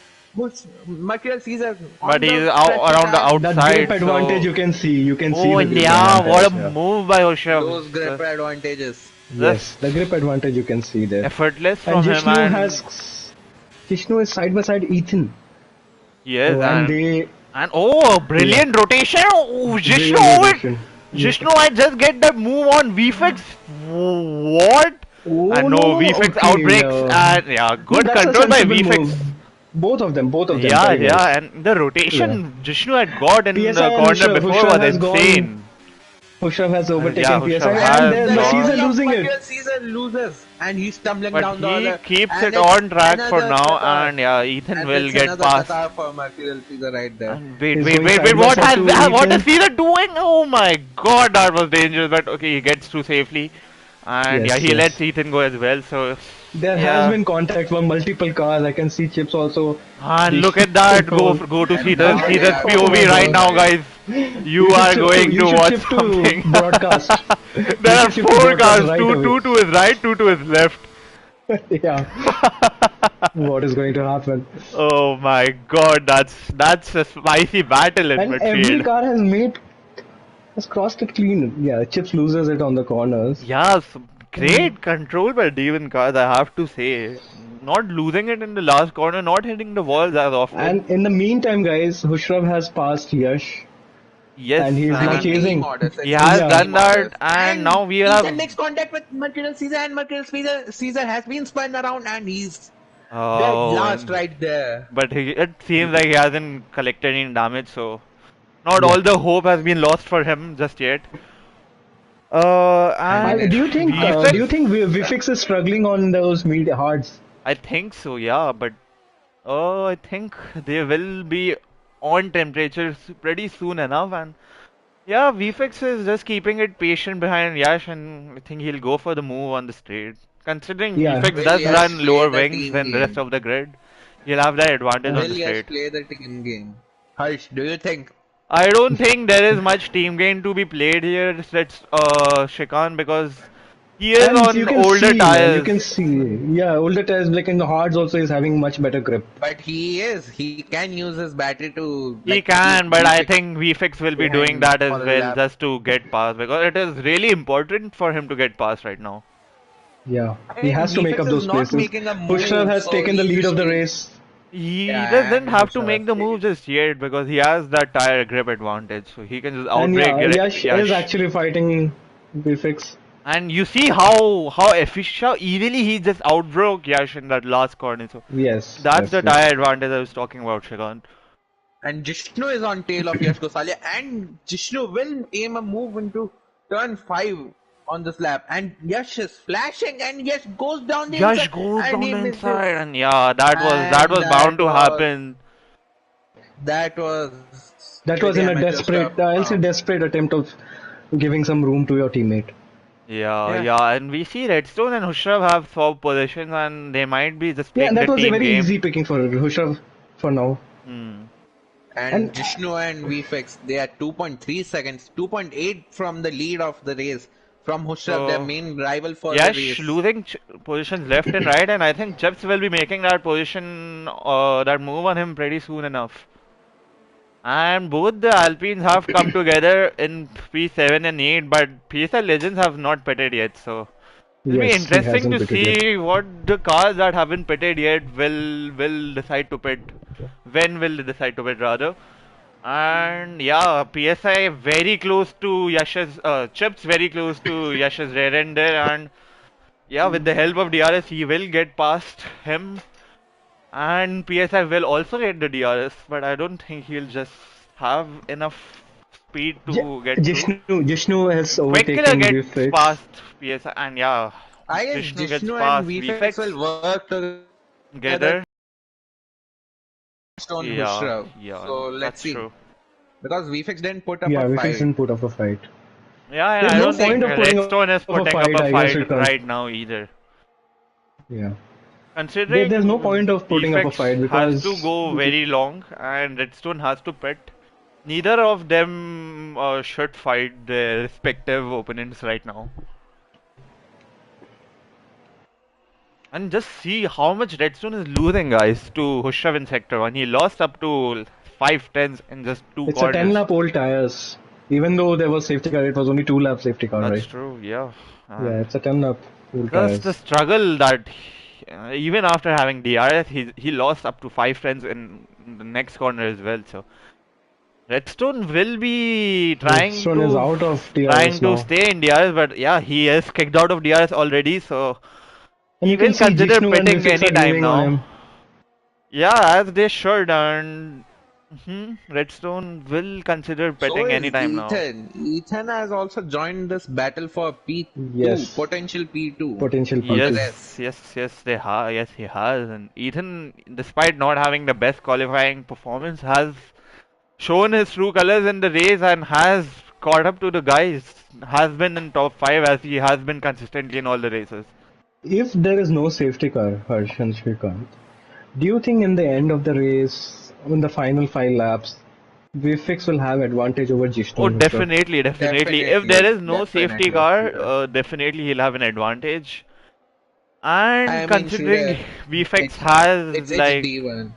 Michael Caesar But on he's the out fresh around the attack. That grip outside, advantage so you can see. You can see oh, the and grip yeah, what a advantage. Yeah. move by Hoshav. Those grip advantages. Yes, the Just grip advantage you can see there. effortless And from him, and Jishnu is side by side Ethan. yes, Oh, and oh, yeah, brilliant rotation. Oh, Jishnu, brilliant rotation. Yeah. Jishnu, I just get that move on VFX. What? Oh And no no, no no. VFX Okay. outbreaks, and yeah, No, good that's a control by sensible VFX. move. Both of them, Yeah, very yeah, nice. and the Yeah. rotation Jishnu had got in the PSI and corner before Hushav was has gone. insane. Hushav has Yeah, overtaken PSI, Hoshav and has And then the Caesar lost, level of losing it. Michael Caesar loses, and he's stumbling but down the he other. keeps And it it's on track for another now, Qatar. and yeah, Ethan And will it's get another past. Qatar for Michael Caesar right there. And He's going side by what side to what is Ethan. Caesar doing? Oh my god, that was dangerous, but okay, he gets through safely. And yeah, Yes, he lets yes. Ethan go as well, so There has yeah. been contact from multiple cars. I can see chips also. And look The at that, oh, go to And Caesar, now they Caesar's are oh going my POV side right by god. now, side. guys. You are going to You should watch shift to something. broadcast. You There are should shift to four broadcast cars, right away. two to his right, two to his left. Yeah. What is going to happen? Oh my god, that's a spicy battle in And every midfield. car has crossed it clean. Yeah, chips loses it on the corners. Yeah, Mm. great control by Devon cars, I have to say. Not losing it in the last corner, not hitting the walls as often. And in the meantime, guys, Hushrav has passed Yash, Yes, and he is And now in and team chasing. orders, he it's has in Yeah, done team that, orders. and now And we Ethan have. makes contact with Mercurial Caesar, and Mercurial Caesar has been spun around, and he's dead Oh, last right there. but it seems like he hasn't collected any damage, so not yeah. all the hope has been lost for him just yet. And in And his Do VFX, you think Vifix is struggling on those mid hards? I think so, yeah, but I think they will be on temperatures pretty soon enough, and yeah, VFX is just keeping it patient behind Yash, and I think he'll go for the move on the straight. Considering Yeah. VFX Will does Uh, Yash run play lower the wings team than the rest game? of the grid, he'll have that advantage on uh, the Will Yash straight. play the team game? Harsh, do you think? I don't think there is much team gain to be played here, let's Shikan, because he is and you on can older see, man, you tires. can see. Yeah, older tires, like in the hards, also is having much better grip. But he can use his battery to He like keep can, but I V6 think VFX will be doing behind that as for a well lap. just to get past because it is really important for him to get past right now. Yeah, I he mean, has to make V6 up is those not places. making a Pushrav move, has so taken the he's lead just of the chilling. race. He Yeah, doesn't and have to Husha has make the move taken. just yet because he has that tire grip advantage, so he can just And outbreak yeah, get Yash is Yash. actually fighting Vifix. And you see how efficient, how easily he just outbroke Yash in that last corner. So Yes, that's yes, the yes. tire advantage I was talking about, Shigan. And Jishnu is on tail of Yash Gosalia, and Jishnu will aim a move into turn 5. on this lap, and Yash is flashing, and Yash goes down the Yash inside, goes and down he the misses. inside, and yeah, that And was bound to happen. that was That was pretty in a amateur desperate, stuff. I'll say desperate attempt of giving some room to your teammate. Yeah, Yeah, yeah, and we see Redstone and Hushrav have swapped positions, and they might be just Yeah, playing the that was a team very game. easy picking for Hushav for now. Hmm. and And Jishnu and VFX, they are 2.3 seconds, 2.8 from the lead of the race from Hushrav, their So main rival for the Yash race. losing positions left and right, and I think Chips will be making that position, that move on him pretty soon enough. And both the Alpines have come together in P7 and 8, but PSL Legends have not pitted yet, so it'll be yes, he interesting hasn't to pitted yet. see what the cars that haven't pitted yet will decide to pit. When will they decide to pit rather? And yeah, PSI very close to Yash's Chips very close to Yash's rear end there, and yeah, with the help of DRS, he will get past him. And PSI will also get the DRS, but I don't think he'll just have enough speed to get through. Jishnu has Quick Killer overtaken gets VFX. past PSI, and yeah, I guess Jishnu gets Jishnu and past VFX VFX will work together together. on Yeah, Hushrav. yeah, So let's that's see. true. Because VFX didn't put up Yeah, a VFX fight. didn't put up a fight. Yeah, and There's I no don't think point of putting up Redstone a is fight, putting I up guess, a Rickard. fight right now either. Yeah. There's no Considering point of putting up a VFX fight has to because go very long and Redstone has to pit, neither of them should fight their respective opponents right now. And just see how much Redstone is losing, guys, to Hushrav in Sector 1. He lost up to 5 tenths in just two it's a 10 corners. lap old tires. Even though there was safety car, it was only 2 lap safety car, That's right? true, yeah. Yeah, And it's a 10 lap old just the tires. struggle that even after having DRS, he lost up to 5 tenths in the next corner as well. So Redstone will be Redstone is out of DRS trying to now. stay in DRS, but yeah, he is kicked out of DRS already, so And he you can will see consider Jishnu and pitting VFX any are time giving on now. him. Yeah, as they should, and Redstone will consider So pitting any is time now. Ethan. Ethan has also joined this battle for P2, Yes, potential P2 potential for the Yes, P2. rest. yes, they have. Yes, he has. And Ethan, despite not having the best qualifying performance, has shown his true colors in the race and has caught up to the guys. Has been in top 5 as he has been consistently in all the races. If there is no safety car, Harsh and Shrikant, do you think in the end of the race, in the final 5 laps, VFX will have advantage over Jishnu Oh, and Hushav? definitely. If there Definitely, is no safety definitely, car, Surya. definitely he'll have an advantage. And I mean, considering Surya, VFX it's has it's D1.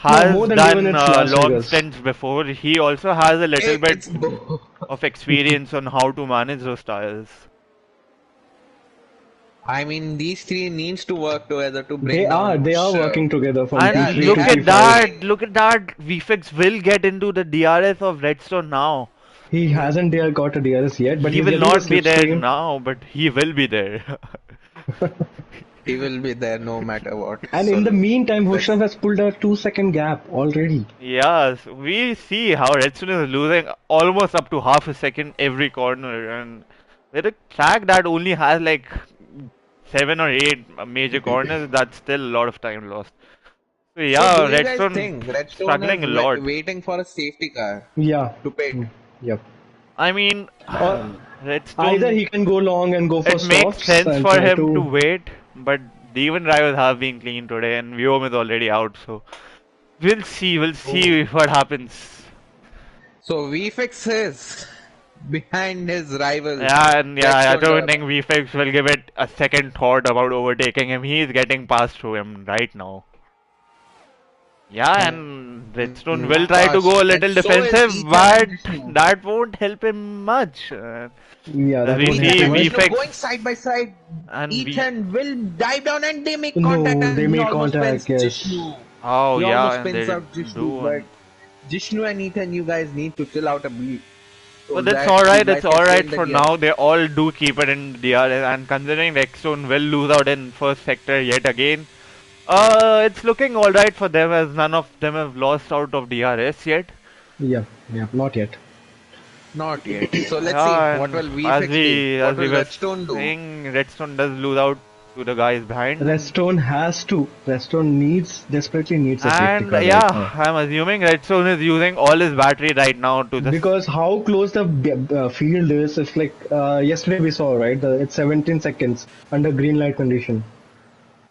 No, more has than even done it's Las long Vegas. stints before, he also has a little bit It's both. of experience on how to manage those tires. I mean, these three needs to work together to They bring are down they are Hushrav. working together from And Yeah, P3 they to look have at been P5. that, working. look at that. VFX will get into the DRS of Redstone now. He hasn't got a DRS yet, but He he's will getting the not be there slipstream. now, but he will be there. He will be there no matter what. And in the meantime, Let's Hushav has pulled a 2 second gap already. Yes, we see how Redstone is losing almost up to half a second every corner, and with a track that only has like 7 or 8 major corners, that's still a lot of time lost. So So, do yeah, you guys Redstone think Redstone struggling is a lot. waiting for a safety car Yeah. to pit? Yep. I mean, Or either Redstone, he can go long and go for it makes softs sense and for try him to to. wait, but Demon drivers have been clean today, and Viom is already out, so we'll see Oh. what happens. So VFX is behind his rival Yeah, I Redstone don't driver. think VFX will give it a second thought about overtaking him. He's getting past through him right now. Yeah, and Redstone will try to Gosh, go a and little so is defensive, Ethan and but Vishnu. that won't help him much. Yeah, As that we won't help Ethan see, him and much. Vishnu VFX going side by side. and V. Ethan will dive down and they make contact No, and they he made almost contact, spins yes. Jishnu. Oh He yeah, almost and spins they out Jishnu, do. but And Jishnu and Ethan, you guys need to chill out a bit so but that's that you alright. It's guys can stay alright in the for DRS. now. They all do keep it in DRS, and considering Redstone will lose out in first sector yet again. It's looking alright for them as none of them have lost out of DRS yet. Yeah, yeah, not yet. Not yet. So let's see Yeah, what and will VFX do. as What we will were Redstone do? saying, Redstone does lose out to the guys behind, Redstone has to. Redstone desperately needs a safety and car right yeah, now. I'm assuming Redstone is using all his battery right now to just. Because how close the field is, it's like yesterday we saw, right? It's 17 seconds under green light condition.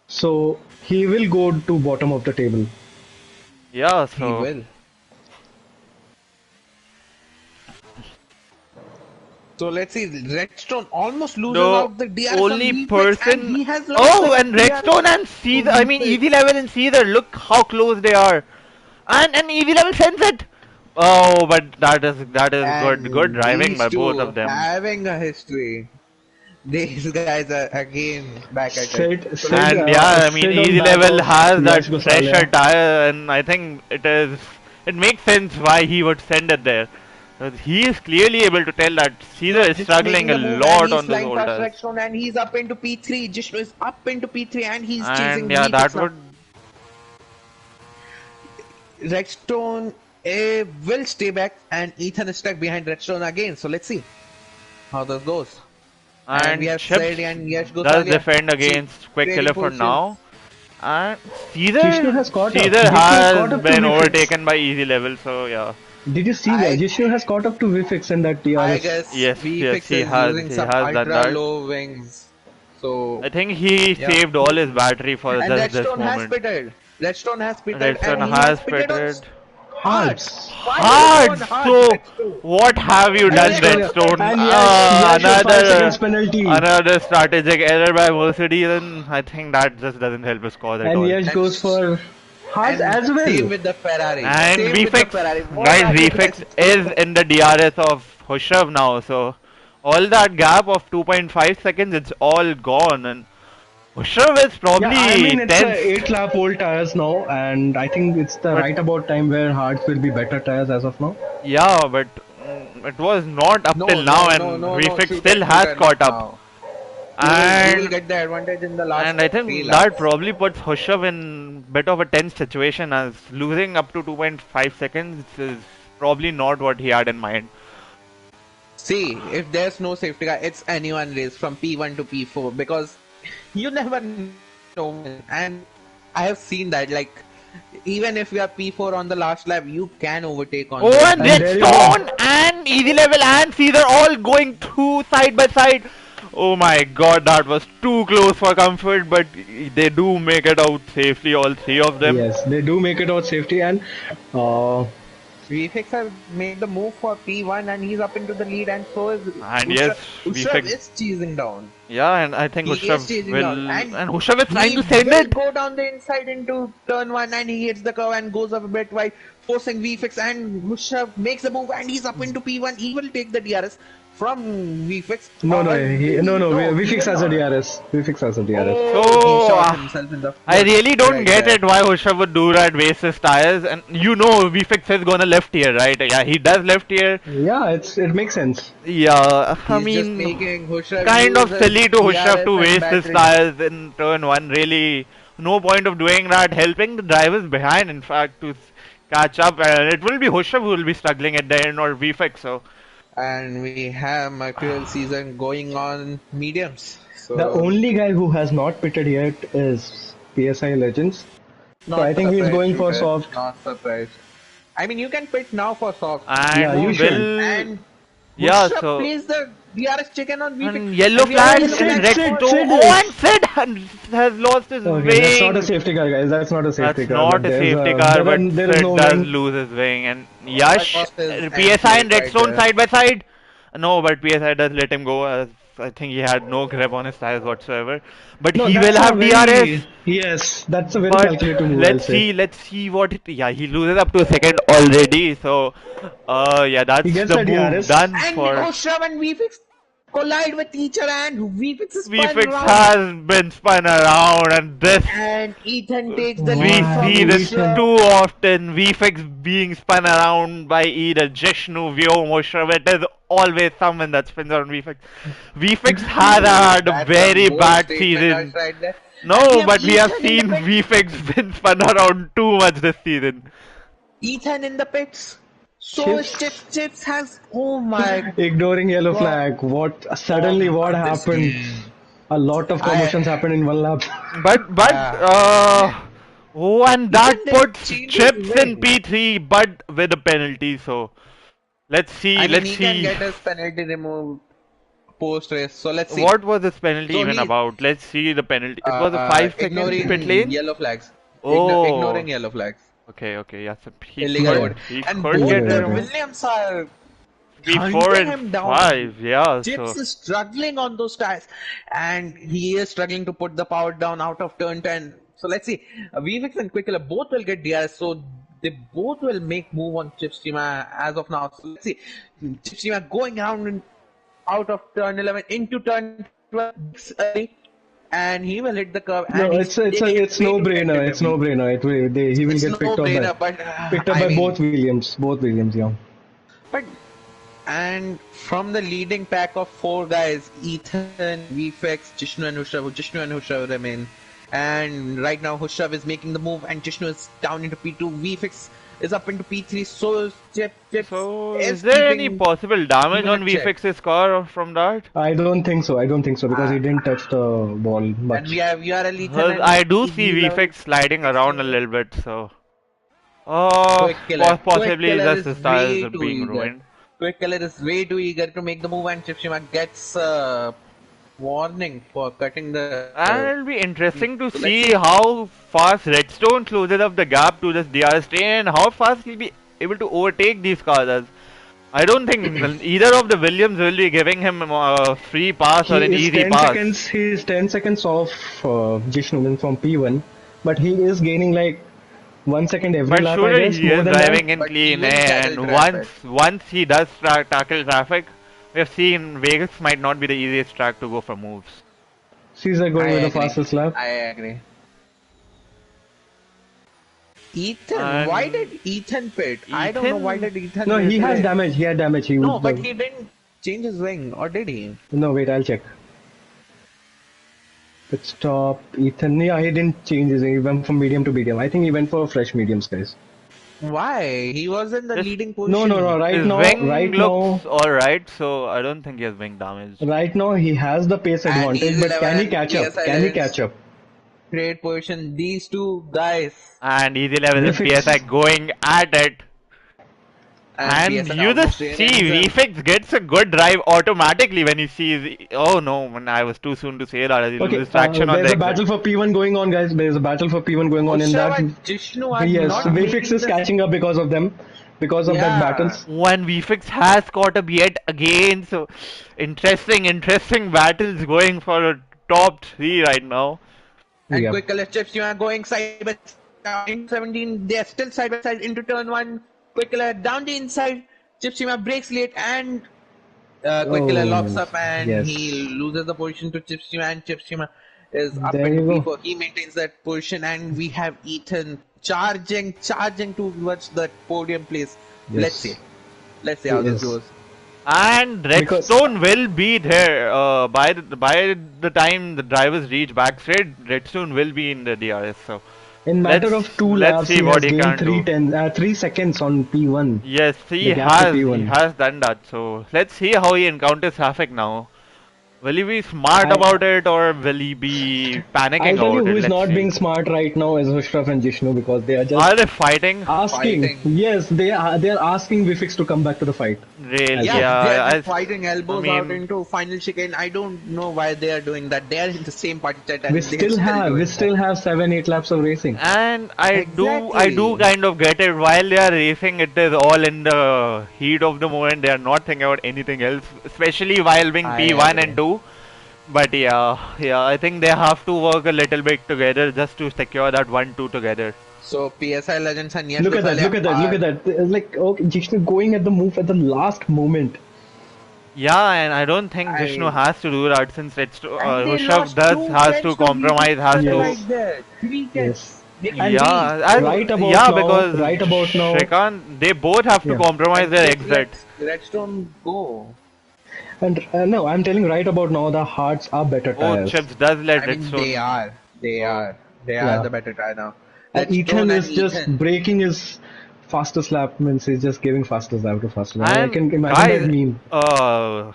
So he will go to bottom of the table. Yeah, He so will. So let's see. Redstone almost loses the out the DRS on only VFX, and person. he has lost Oh, the and DRS Redstone and to Caesar. I mean, Easy VFX. Level and Caesar. Look how close they are, and Easy Level sends it. Oh, but that is good. Good And driving these by both two of them. having a history. These guys are again back at it. So let's And yeah, I mean, Sid on Easy back Level of has that Yash fresher Gosalia. tire, and I think it makes sense why he would send it there. He is clearly able to tell that Caesar Jishnu is just struggling making a the move, and lot he's on those flying old past tires. Redstone, and he's up into P3. Jishnu is up into P3, and he's And chasing yeah, that VFX now. would. Redstone will stay back, and Ethan is stuck behind Redstone again. So let's see how this goes. And we And have Chips Said and Yash does Gosalia. defend See, against Quick trading Killer for positions. now. And Jishnu Caesar, has caught up. Caesar Jishnu has caught has up to been Vifix. overtaken by Easy Level, so yeah. Did you see that? I Jishnu has caught up to Vifix in that I TRS. guess Yes, yes, VFX is using he some has done ultra that. low wings. I So think he yeah. saved all his battery for And just this Redstone has moment. pitted. Redstone has pitted, Redstone and he has has pitted on pitted. Hearts. Hearts. Why would you go on Hard. Hearts, So, Redstone? what have you And done, Yash Redstone also Redstone? pitted. and Yash with 5 seconds penalty. Another strategic error by Mercedes, and I think that just doesn't help his cause at And all. Yash And goes for hearts and as same well. with the Ferrari. And Same with the VFix, Ferrari. What guys, are you VFix guys is doing? in the DRS of Hushav now, so all that gap of 2.5 seconds, it's all gone, and Hushav is Yeah, I probably mean it's a tense. 8 lap old tires now, and I think it's the But right about time where Hearts will be better tires as of now. yeah, but it was not up till No, now, no, no, and no, no. VFX Shooter, still has shooter, not caught up. now. You will And get the advantage in the last and I three think that laps. probably puts Hushav in bit of a tense situation, as losing up to 2.5 seconds is probably not what he had in mind. See, if there's no safety car, it's anyone race from P1 to P4 because you never know. And I have seen that, like, even if you are P4 on the last lap, you can overtake on Oh, those and And laps. there you go. Redstone and Easy Level and Caesar all going through side by side. Oh my god, that was too close for comfort, but they do make it out safely, all three of them. Yes, they do make it out safety, and uh, VFX has made the move for P1 and he's up into the lead, and so is And yes, Ushav. Ushav VFX. is chasing down. Yeah, and I think He is Hushav chasing down, will. and And Hushav is trying he to send will it. go down the inside into turn one, and he hits the curve and goes up a bit wide, forcing VFX. And Ushav makes a move, and he's up into P1. He will take the DRS from VFX, no, no, or we he fix will as a not. DRS. We fix as a DRS. Oh, he So, shot himself in the I foot really don't right get there. it why Hushav would do that, waste his tires. And you know, VFX is gonna left here, right? Yeah, he does left here. Yeah, it makes sense. Yeah, I He's just mean, making Ushav kind use of his silly to Hushav DRS to and waste his battery. tires in turn one. Really, no point of doing that. Helping the drivers behind, in fact, to catch up. And it will be Hushav who will be struggling at the end, or VFX. So, And we have Mercurial season going on mediums. The So only guy who has not pitted yet is PSI Legends. So I not think he's surprised, going for shooter. soft. Not surprised. I mean, you can pit now for soft. Yeah, you and should. will. And Yeah, Busha so. plays the DRS chicken on VFX. And yellow And we have flag And yellow in Sid, flag red for Sid, too. Sid Oh, and is. Sid has lost his Okay, that's not a wing. safety car, guys. That's not a safety That's car. But not a there's safety a car, but there is Sid no does wing. lose his wing. And that Yash, was his end PSI plate and right Redstone there. side by side. No, but PSI does let him go, as I think he had no grip on his tires whatsoever. But No, he will that's a have DRS. very yes. That's a very But calculated move, I'll say. let's see what it. Yeah, he loses up to a second already. So, yeah, He that's gets the the move DRS. done And for. Oshav and VFX collide with each other, and VFX is spun VFX around. has been spun around, and this And Ethan takes the we lead from see Why, this Ethan? too Ushav. often. VFX being spun around by either Jishnu, Vyom, or Shrav. It is always someone that spins around VFX. VFX has Oh, had a that's a very bold bad statement season. right there. And we No, have but we have Ethan in the seen pit. VFX been spun around too much this season. Ethan in the pits. So Chips Chips has, oh my ignoring yellow god, flag. oh Suddenly what my, this happened? game. A lot of I, commotions happened in one lap. But uh, oh, and Ethan that didn't puts change his Chips in wing. P3, but with a penalty. So let's see, I mean, let's he can see. get his penalty removed post race. So let's see. What was this penalty So even he's about? Let's see the penalty. It was a 5 second pit ignoring lane. yellow flags. Oh, Ignoring yellow flags. okay, okay. Yes, he Illegal Yeah, mode. could, he And could both get illegal it the mode. removed. Williams are P4 hunting and him down. 5, yeah. Chips So is struggling on those tires, and he is struggling to put the power down out of turn 10. So let's see. Vivix and Quickler both will get DRS, so they both will make move on Chipstima as of now. So let's see. Chipstima going around and out of turn 11 into turn 12 early, and he will hit the curve, No, and he's taking it it's way no too brainer. It's no tentatively. brainer. He will It's get no brainer, but picked up I by mean, both Williams. Yeah. but and from the leading pack of four guys, Ethan, VFX, Jishnu and Hushav remain. And right now Hushav is making the move and Jishnu is down into P2. VFX is up into P3. So Chips so is is there any keeping possible damage keeping a on check. VFX's car from that? I don't think so. I don't think so because Uh, he didn't touch the ball and we much. have URL Ethan Because and I do see Level VFX sliding around a 16. little bit, so oh, Quick possibly Killer just is his tires way are too being eager. ruined. Quick Killer is way too eager to make the move and Chipshima gets warning for cutting the. And it'll be interesting to So let's see see. how fast Redstone closes up the gap to this DRS train and how fast he'll be able to overtake these cars. As I don't think either of the Williams will be giving him a free pass or He an is easy 10 pass. seconds. He is 10 seconds off Jishnu from P1, but he is gaining like 1 second every But lap. I surely guess he more is than that. driving in But he clean will air, tackle and traffic. once he does tackle traffic, we have seen Vegas might not be the easiest track to go for moves. Caesar I going with the agree. fastest lap. I agree. Ethan, why And did Ethan pit? I don't know why Ethan, did Ethan. No, he has pit? damage. He had damage. He No, would. but he didn't change his wing, or did he? No, wait. I'll check. Pit stop. Ethan. Yeah, he didn't change his. He went from medium to medium. I think he went for fresh mediums, guys. Why? He was in the Just leading No, position. no, no. his wing looks alright, so I don't think he has wing damage. Right now he has the pace And advantage, Easy but can Level he and catch up? PSI Can he Legends catch up? great position. These two guys And easy level and Vfix. PSI going at it. and And PSI you just almost see reigns. VFX gets a good drive automatically when he sees. Oh no, man, I was too soon to say that. He Okay, loses traction on the there's a exit. battle for P1 going on, guys. There's a battle for P1 going on in Ushav that. and Jishnu are Yes, not Vfix making is the. catching up because of them, because of that Yeah. battles. When VFX has caught up yet again, so interesting battles going for a top 3 right now. And Yep. quick color chips, you are going side by side into 17. They are still side by side into turn 1. Quick color down the inside. Chips Chima breaks late and quick killer locks Oh, up and he yes. loses the position to Chips Chima and Chips Chima is up There into you go. P4. He maintains that position and we have Ethan charging towards the podium place. Let's see. Yes. Let's see He how this is. goes. And Because Redstone will be there by the time the drivers reach backstreet. Redstone will be in the DRS. So in matter of two let's laps, see he what has he gained can do. 3 seconds on P1. Yes, The gap to he P1. has done that. So let's see how he encounters traffic now. Will he be smart I about it or will he be panicking I'll tell you about who it? is Let's not see. being smart right now is Hushraf and Jishnu because they are just Are they fighting? asking. Fighting. Yes, they are asking Vifix to come back to the fight. Really? As Yeah, well. they are Yeah. just fighting elbows out mean, into final chicane. I don't know why they are doing that. They are in the same party chat and We they still are have doing we that. still have 7-8 laps of racing. and I do Exactly. kind of get it. While they are racing, it is all in the heat of the moment. They are not thinking about anything else, especially while being I P1 agree. and 2. But yeah, I think they have to work a little bit together just to secure that 1-2 together. So PSI Legends and Yash Look at that! Gosalia Look at that! Look at that! It's like okay, Jishnu going at the move at the last moment. Yeah, and I don't think I- Vishnu has to do that since And they Rushav lost does two has tens to to compromise, has Vivek to. Yes. like that. 3 Yes. tens. Making And Yeah, and right about yeah, now, because right about now, Shrikant, they both have to yeah. compromise their exit. Redstone go. And no, I'm telling right about now, the hearts are better Oh, tires. Chips does let I mean, Redstone. they are. They are Yeah. the better try now. And Redstone Ethan and is just Ethan. breaking his fastest lap means he's just giving fastest lap to fastest lap. I can And imagine that guys, meme. uh,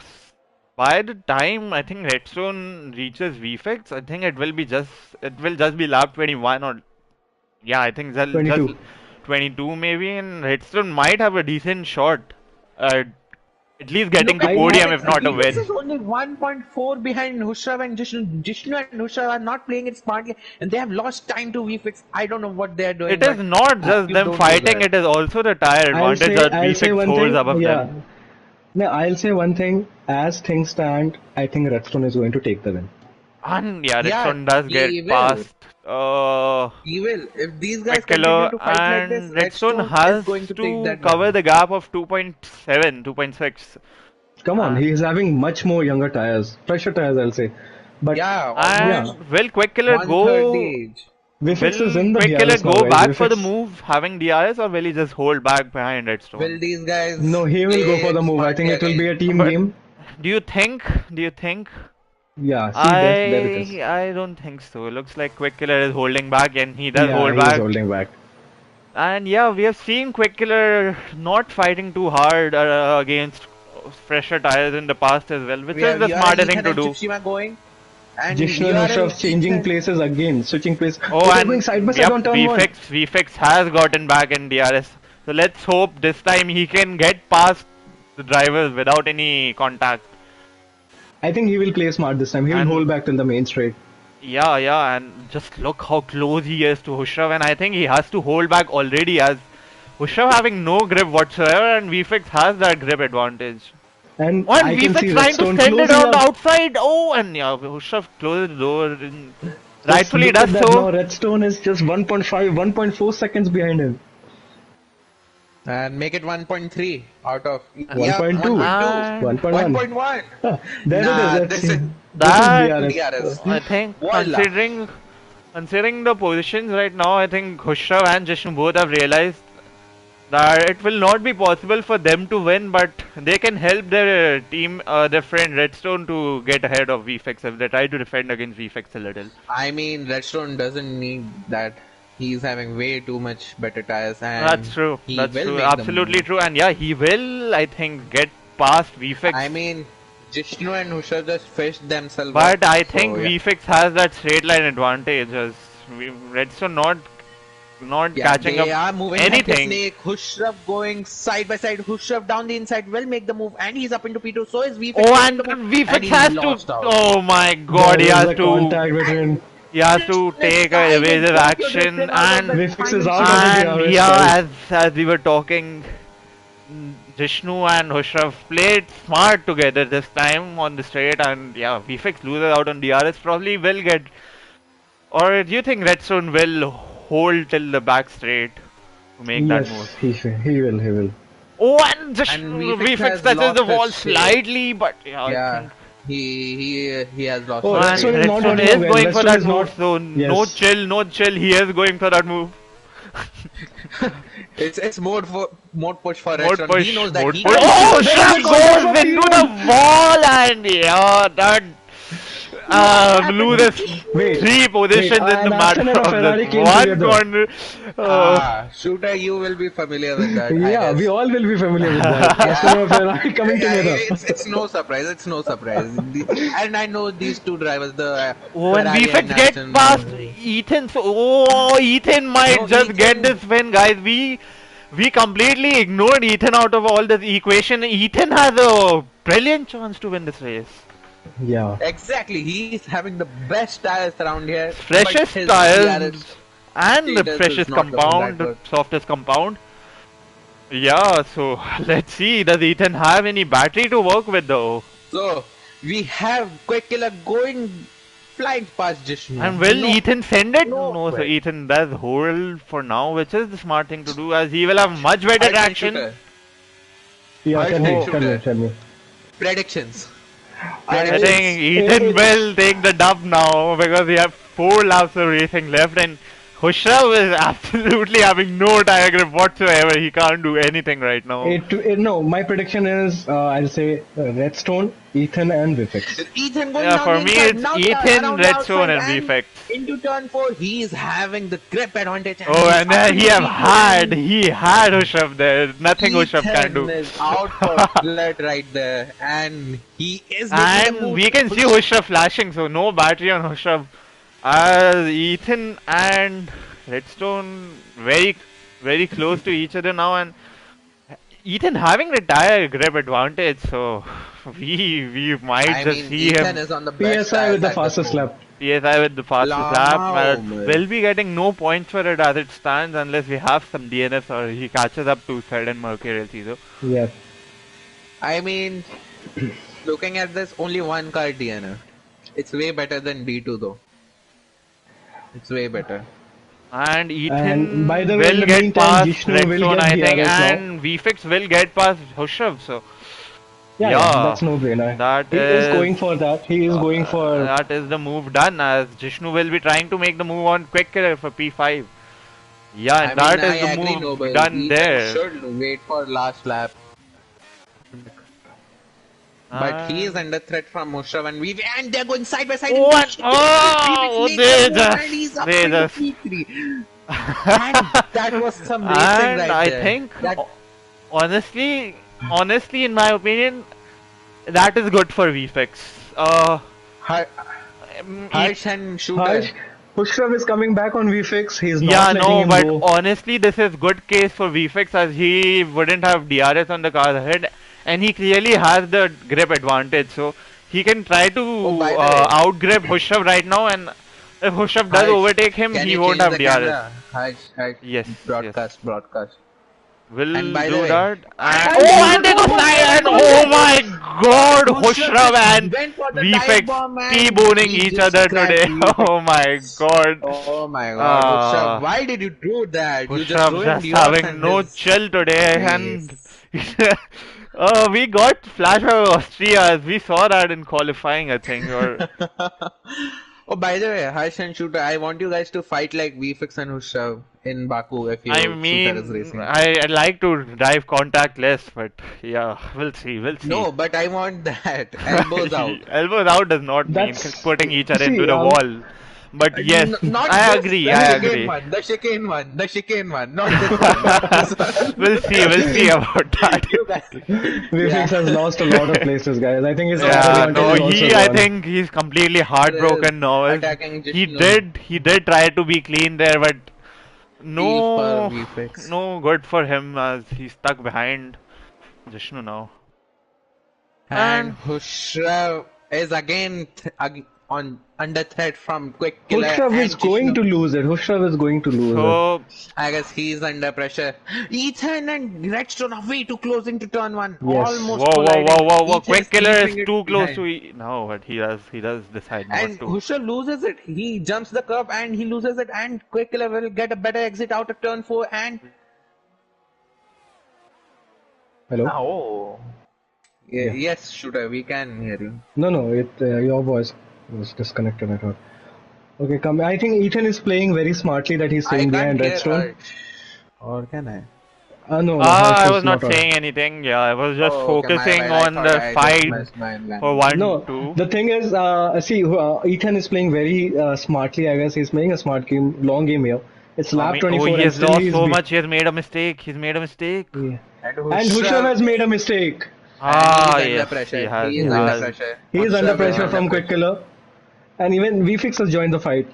by the time I think Redstone reaches VFX, I think it will just be lap 21 or yeah, I think just 22. 22 maybe, and Redstone might have a decent shot. Uh, at least getting Look to at I podium if VFX. not a VFX win. is only 1.4 behind Hushrav and Jishnu. Jishnu and Hushrav are not playing it smartly, and they have lost time to VFX. I don't know what they are doing, It is but not just you them don't do fighting, that. it is also the tire advantage that I'll say VFX one holds thing. above Yeah. them. No, I'll say one thing. As things stand, I think Redstone is going to take the win. And yeah, Yeah, Redstone does he get will. past He will. If these guys Quick continue Killer, to fight like this, and Redstone Redstone is has going to take to that cover win. the gap of 2.7, 2.6. Come on, Uh, he is having much more younger tires, fresher tires, I'll say. But Yeah, yeah, almost and will Quick Killer 130 go? age. Vifix is Will in the Quick Killer DRS now, go guys. back for the Vifix, move having DRS, or will he just hold back behind Will Redstone? these guys no, he will go for play the move. I think smartly it will be again? a team But game. do you think? Do you think? Yeah, see, there it is. I don't think so. Looks like Quick Killer is holding back, and he does Yeah, hold he is back. holding back. And yeah, we have seen Quick Killer not fighting too hard against fresher tires in the past as well, which We is have the URL smarter thing Ethan to and do. Chipshima going, and Jishnu and URL Hushaf changing Ethan. places again, switching places. Oh, Oh, they're going side by and side yep, on turn one. VFX has gotten back in DRS. So let's hope this time he can get past the drivers without any contact. I think he will play smart this time. He will And hold back till the main straight. yeah, and just look how close he is to Hushrav, and I think he has to hold back already as Hushrav having no grip whatsoever, and VFX has that grip advantage. And Oh, and I can VFX see trying to Redstone send it closing on the up. outside. Oh, and yeah, Hushrav closes the door. And Just rightfully look at does that so. now. Redstone is just 1.5, 1.4 seconds behind him. And make it 1.3 out of, yeah, 1.2, 1.2, And 1.1. 1.1. There it is. Nah, Let's this see. is This is that DRS. DRS. I think Voila. considering the positions right now, I think Hushrav and Jishnu both have realized that it will not be possible for them to win, but they can help their team, their friend Redstone to get ahead of VFX if they try to defend against VFX a little. I mean, Redstone doesn't need that. He's having way too much better tires, That's and true. he That's will true. make the Absolutely move. true. And yeah, he will, I think, get past VFX. I mean, Jishnu and Husha just fished themselves up. But I think So yeah, VFX has that straight line advantage as Redstone not yeah, catching up they are moving like a anything. snake. Hushrav going side by side. Hushrav down the inside will make the move, and he's up into P2. So is VFX Oh, making and the move, and VFX he has to. lost out. Oh my God, There is a contact between. he has to Jishnu is take a trying to evasive Tokyo action Drifting out of that Vifix is final out of the stretch. and DRS, yeah, guys. as we were talking, Jishnu and Hushrav played smart together this time on the straight, and yeah, VFX loses out on DRS. Probably will get. Or do you think Redstone will hold till the back straight to make that move? Yes, he will, he will. Oh, and just And VFX VFX has touches the lost his wall shape. slightly, but yeah, I Yeah, think. he has lost Oh, his And Redstone shape. is not Redstone holding is up well. going for Redstone that is not. move, so no Yes. chill, no chill. He is going for that move. It's mode push for Mode Redstone. He push, knows that mode he push. can And Oh, push. there is a Shaq contact goes for into the P1. wall, and yeah, that What happened to loses Wait, three wait. positions in the And matter Aston and a of just Ferrari came one together. corner. Shooter, you will be familiar with that, I Yeah, we guess. all will be familiar with that. Aston Yeah, and Ferrari coming yeah, together. it's no surprise. It's no surprise. And I know these two drivers, the Oh, and Ferrari and VFX get Aston. past Ethan. So, oh, Ethan might No, just get Ethan. this win, guys. We completely ignored Ethan out of all this equation. Ethan has a brilliant chance to win this race. Yeah. Exactly, he's having the best tires around here, but Freshest his tires DRS and the status is freshest not looking compound, that the good. softest compound. Yeah, so let's see. Does Ethan have any battery to work with though? So we have Quick Killer going flying past Jishnu. And will No, Ethan send it? no No, so way. Ethan does hold for now, which is the smart thing to do as he will have much better Hard take traction. shooter. Yeah, Hard tell take me, tell me, shooter. tell me. Predictions. I It's, think Ethan will take the dub now because we have 4 laps of racing left and Hushrav is absolutely having no tire grip whatsoever. He can't do anything right now. No, my prediction is I'll say Redstone, Ethan, and Vifix. Ethan going Yeah, down for the me inside, it's now Ethan, around the Redstone, outside, and and VFX. into turn 4, he is having the grip advantage, and Oh, he's and up then to the P2, and he had Hushrav there. Nothing Hushrav can Ethan do. is out for blood right there, and he is making the And move we to can see push. Hushrav flashing, so no battery on Hushrav. As Ethan and Redstone very close to each other now, and Ethan having the tire grip advantage, so we might I just mean, see Ethan him is on the best PSI with tires the at this fastest moment. lap. PSI with the fastest lap, but Lamau, will be getting no points for it as it stands unless we have some DNS or he catches up to Thread and Mercurial Caesar. Yes. I mean, looking at this, only one car DNF. It's way better than D2 though. It's way better. And And by Ethan the way, in will the get meantime, past Jishnu will Redstone, get I think, DRS now. and VFix will get past Hushav. So, Yeah, yeah, that's no brainer. that He is is going for that. He is going for. that is the move done. As Jishnu will be trying to make the move on Quick Killer for P5. Yeah, I and mean, that I is the agree, move Noble. done Ethan there. should wait for last lap. But he is And under threat from Mushraf and they're going side by side in what? the Oh, makes the they move and he's just, up they into just. P3. And that was some racing And right I there. think, That honestly, in my opinion, that is good for VFX. Har- It, Harsh and Shooter. Harsh, Pushrav is coming back on VFix. He's yeah, not letting no, him but go. honestly, this is good case for VFX as he wouldn't have DRS on the car ahead, and he clearly has the grip advantage, so he can try to Oh, by the way, outgrip Hushav right now, and if Hushav does Harsh, overtake him, can he you won't change have the DRS. camera? Harsh, Yes, yes. broadcast. And Will by the do way, that. And and oh, there's and a they go double fly, and dive oh bomb. my God, Mushraf Hushav and just went for the dive VFX bomb and T-boning he each just other crashed today. VFX. Oh my God. Oh my god, Mushraf, Uh, why did you do that? You just Hushav ruined just yours having and no his chill today, and race. we got flash of Austria. We saw that in qualifying, I think. Or Oh, by the way, Harsh and Shooter, I want you guys to fight like VFX and Hushav in Baku if I your Shooter is mean, racing. I'd like to drive contactless, but yeah, we'll see. We'll see. No, but I want that. Elbows out. Elbows out does not mean That's putting each other into see. the wall. But yes, Not I this, agree. the I chicane agree. one, the chicane one, not this one. This one. We'll see about that. You guys. VFX has Yeah. lost a lot of places, guys. I think his tire Yeah, advantage no, is also I gone. think he's completely heartbroken now. Attacking He Jishnu. he did try to be clean there, but P for no, VFX. no good for him as he's stuck behind Jishnu now. And And Hushrav is again on under threat from Quick Killer Hushrav and is going to Jishnu. lose it. Hushrav is going to lose it. so I guess he's under pressure. Ethan and Redstone are way too close into turn one. Yes. Almost colliding. whoa! Ethan Quick Killer is keeping it too close behind. to no, but he does decide not And to. Husha loses it. He jumps the curb and he loses it. And Quick Killer will get a better exit out of turn 4. And Hello? oh, yeah, Yeah. yes, Shooter, we can hear you. No. Your voice was disconnected. I thought. Okay, come. I think Ethan is playing very smartly that he's I staying can't behind hear Redstone. Harsh. Or can I? No, Harsh I is was not on. saying anything. Yeah, I was just Oh, okay, my focusing bad. I on thought the I just fight missed my for language. one, No, two. the thing is, Ethan is playing very smartly. I guess he's playing a smart game, long game here. It's I lap mean, 24 he and has still lost he's so much. He has made a mistake. He's made a mistake. yeah. And And Hushav Husha, has made a mistake. and he is Ah, under yes, pressure. he has. He He is Yes. under has. pressure. He is under Husha is pressure under from Quick pressure. Killer. And even VFix has joined the fight.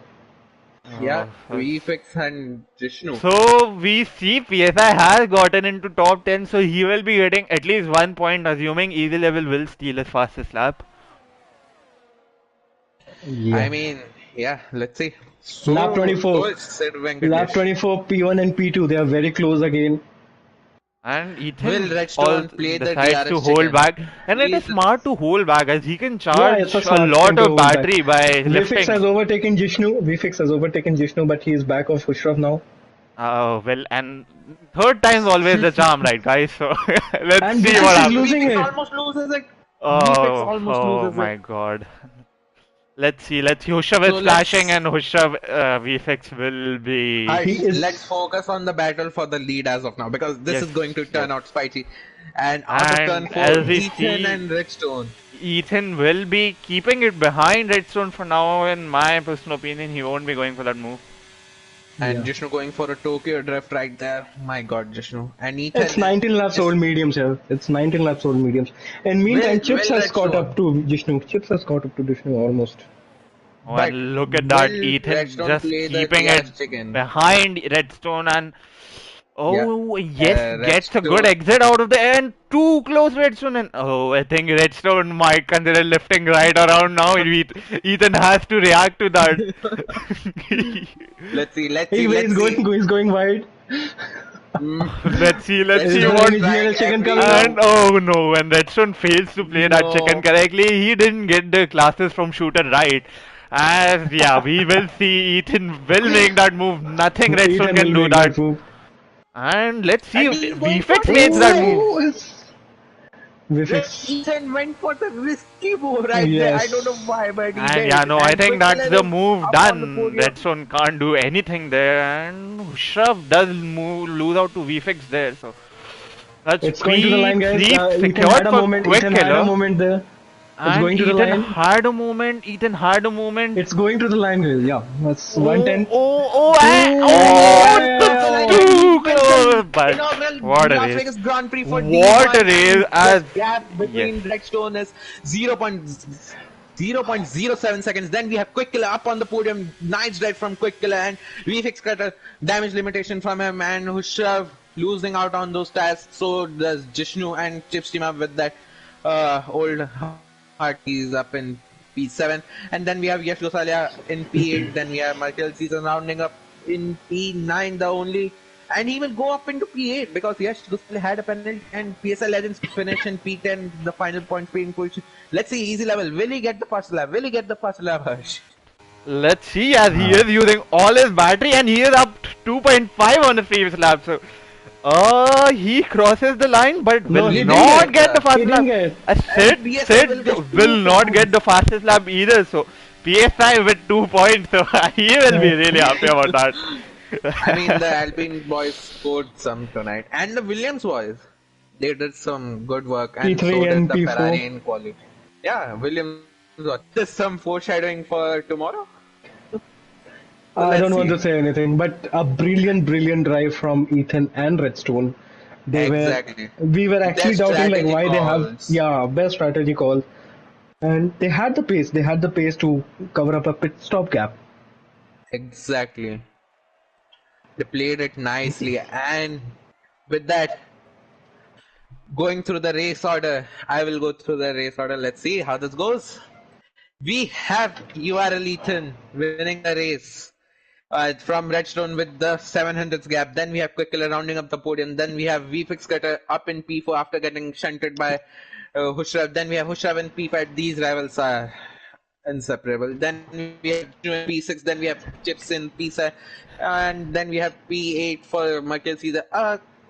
Yeah, Uh, VFX and Jishnu. So we see PSI has gotten into top 10, so he will be getting at least 1 point, assuming easy level will steal his fastest lap. Yeah. I mean, yeah, let's see. So, Lap 24. so is Sid Lap Venkatesh. 24, P1 and P2, they are very close again. And Will Ethan Redstone play the decides to DRS hold chicken? back, and it is He's- smart to hold back as he can Yeah, charge it's a a smart lot thing to of hold back. battery by VFX has lifting. overtaken Jishnu. VFX has overtaken Jishnu, but he is back off Hushraf now. Well, and third time's always the charm, right, guys? So let's And see VFX what is happens. losing VFX it. almost loses it. VFX almost Oh loses my it. God. Let's see. Let's see. Hushav So is flashing, let's and Hushav VFX will be. He Harsh, let's is. focus on the battle for the lead as of now because this Yes, is going to yes. turn out spicy. And out of turn And four, as we Ethan see, and Redstone. Ethan will be keeping it behind Redstone for now. In my personal opinion, he won't be going for that move. And Yeah. Jishnu going for a Tokyo drift right there. My god, Jishnu. And It's Ethan 19 laps is old mediums here. It's 19 laps old mediums. And meantime, Chips will has caught up Redstone. to Jishnu. Chips has caught up to Jishnu almost. Oh, But and look at that, will Ethan Redstone just play the keeping it TRS chicken? behind Redstone, and Yeah. oh yes, gets a good Redstone. exit out of the end. Too close, Redstone, and oh, I think Redstone might consider lifting right around now. Ethan has to react to that. Let's see, let's Hey, see, where let's he's see. going, he's going wide. Mm, Let's Is see there what. any Redstone GNL trying chicken every coming up? And oh no, when Redstone fails to play that chicken no. correctly, he didn't get the classes from shooter right. As yeah, we will see Ethan will make that move. Nothing Redstone Ethan can will do make that. that move. And let's see, And he's going for VFX made that suicide. move. Oh, it's Vifix. Ethan went for the risky move right there. I don't know Yes. why, but he And yeah, did. no, I And think Quick that's Killer the is move up on the done. podium. Redstone can't do anything there, and Shrav does lose out to VFX there. So that's It's going to the line, guys. P3 Ethan had secured a for moment. Quick Ethan had a Killer. moment there. It's And going to the Ethan line. had a moment. Ethan had a moment. It's going to the line, guys. Yeah, that's Oh, 110. oh, oh, And he Oh, has oh, yeah, crossed yeah, the that's line yeah. and he too wins the close. But inaugural what a Las race. Vegas Grand Prix for What a D1. race. And As the gap yes. between Redstone is 0.07 seconds. Then we have Quick Killer up on the podium. Nice drive from Quick Killer and VFX got a damage limitation from him and Hushav losing out on those tires. So does Jishnu and Chips team up with that old heart. He's up in P7. And then we have Yash Gosalia in P8. Then we have Michael Season rounding up in P9, the only. And he will go up into P8 because Yash Gosalia had a penalty and PSL Legends finish in P10, the final point being position. Let's see, easy level. Will he get the first lap? Will he get the first lap, Harsh? Let's see, as he is using all his battery and he is up 2.5 on the previous lap. So, he crosses the line but No, will he didn't not get. get the He fastest didn't lap. get. And Sid, PSL will get Sid 2 will not get the points. fastest lap either. So, PSI with 2 points. So, he will be really happy about that. I mean, the Alpine boys scored some tonight. And the Williams boys. They did some good work, and so P3 did and the P4. Ferrari in quality. Yeah, Williams. There's some foreshadowing for tomorrow. So I let's don't want see. to say anything, but a brilliant, brilliant drive from Ethan and Redstone. Exactly. We were Their actually doubting like strategy why they have, calls. yeah, best strategy call. And they had the pace. They had the pace to cover up a pit stop gap. Exactly. They played it nicely, and with that, going through the race order, I will go through the race order. Let's see how this goes. We have URL Ethan winning the race. From Redstone with the 700s gap. Then we have Quick Killer rounding up the podium. Then we have VFix Cutter up in P4 after getting shunted by Hushrav. Then we have Hushrav in P5. These rivals are inseparable. Then we have P6. Then we have Chips in P7. And then we have P8 for Michael Caesar.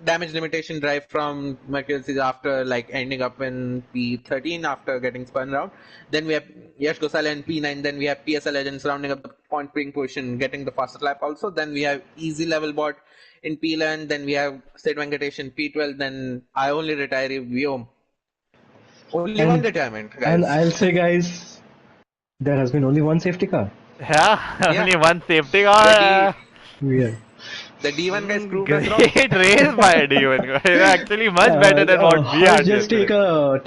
Damage limitation drive from Michael Caesar after like ending up in P13 after getting spun around. Then we have Yash Gosala in P9. Then we have PSL Legends rounding up the point being position, getting the fastest lap also. Then we have Easy Level Bot in P11. Then we have Sid Venkatesh in P12. Then I only retiree Vyom. Only one And retirement, and guys. I'll say, guys, there has been only one safety car. Yeah, Yeah. only one safety The car. D Yeah. the D1 guys proved us wrong. Great race by D1. It's actually much better than what we I'll had just yesterday. take a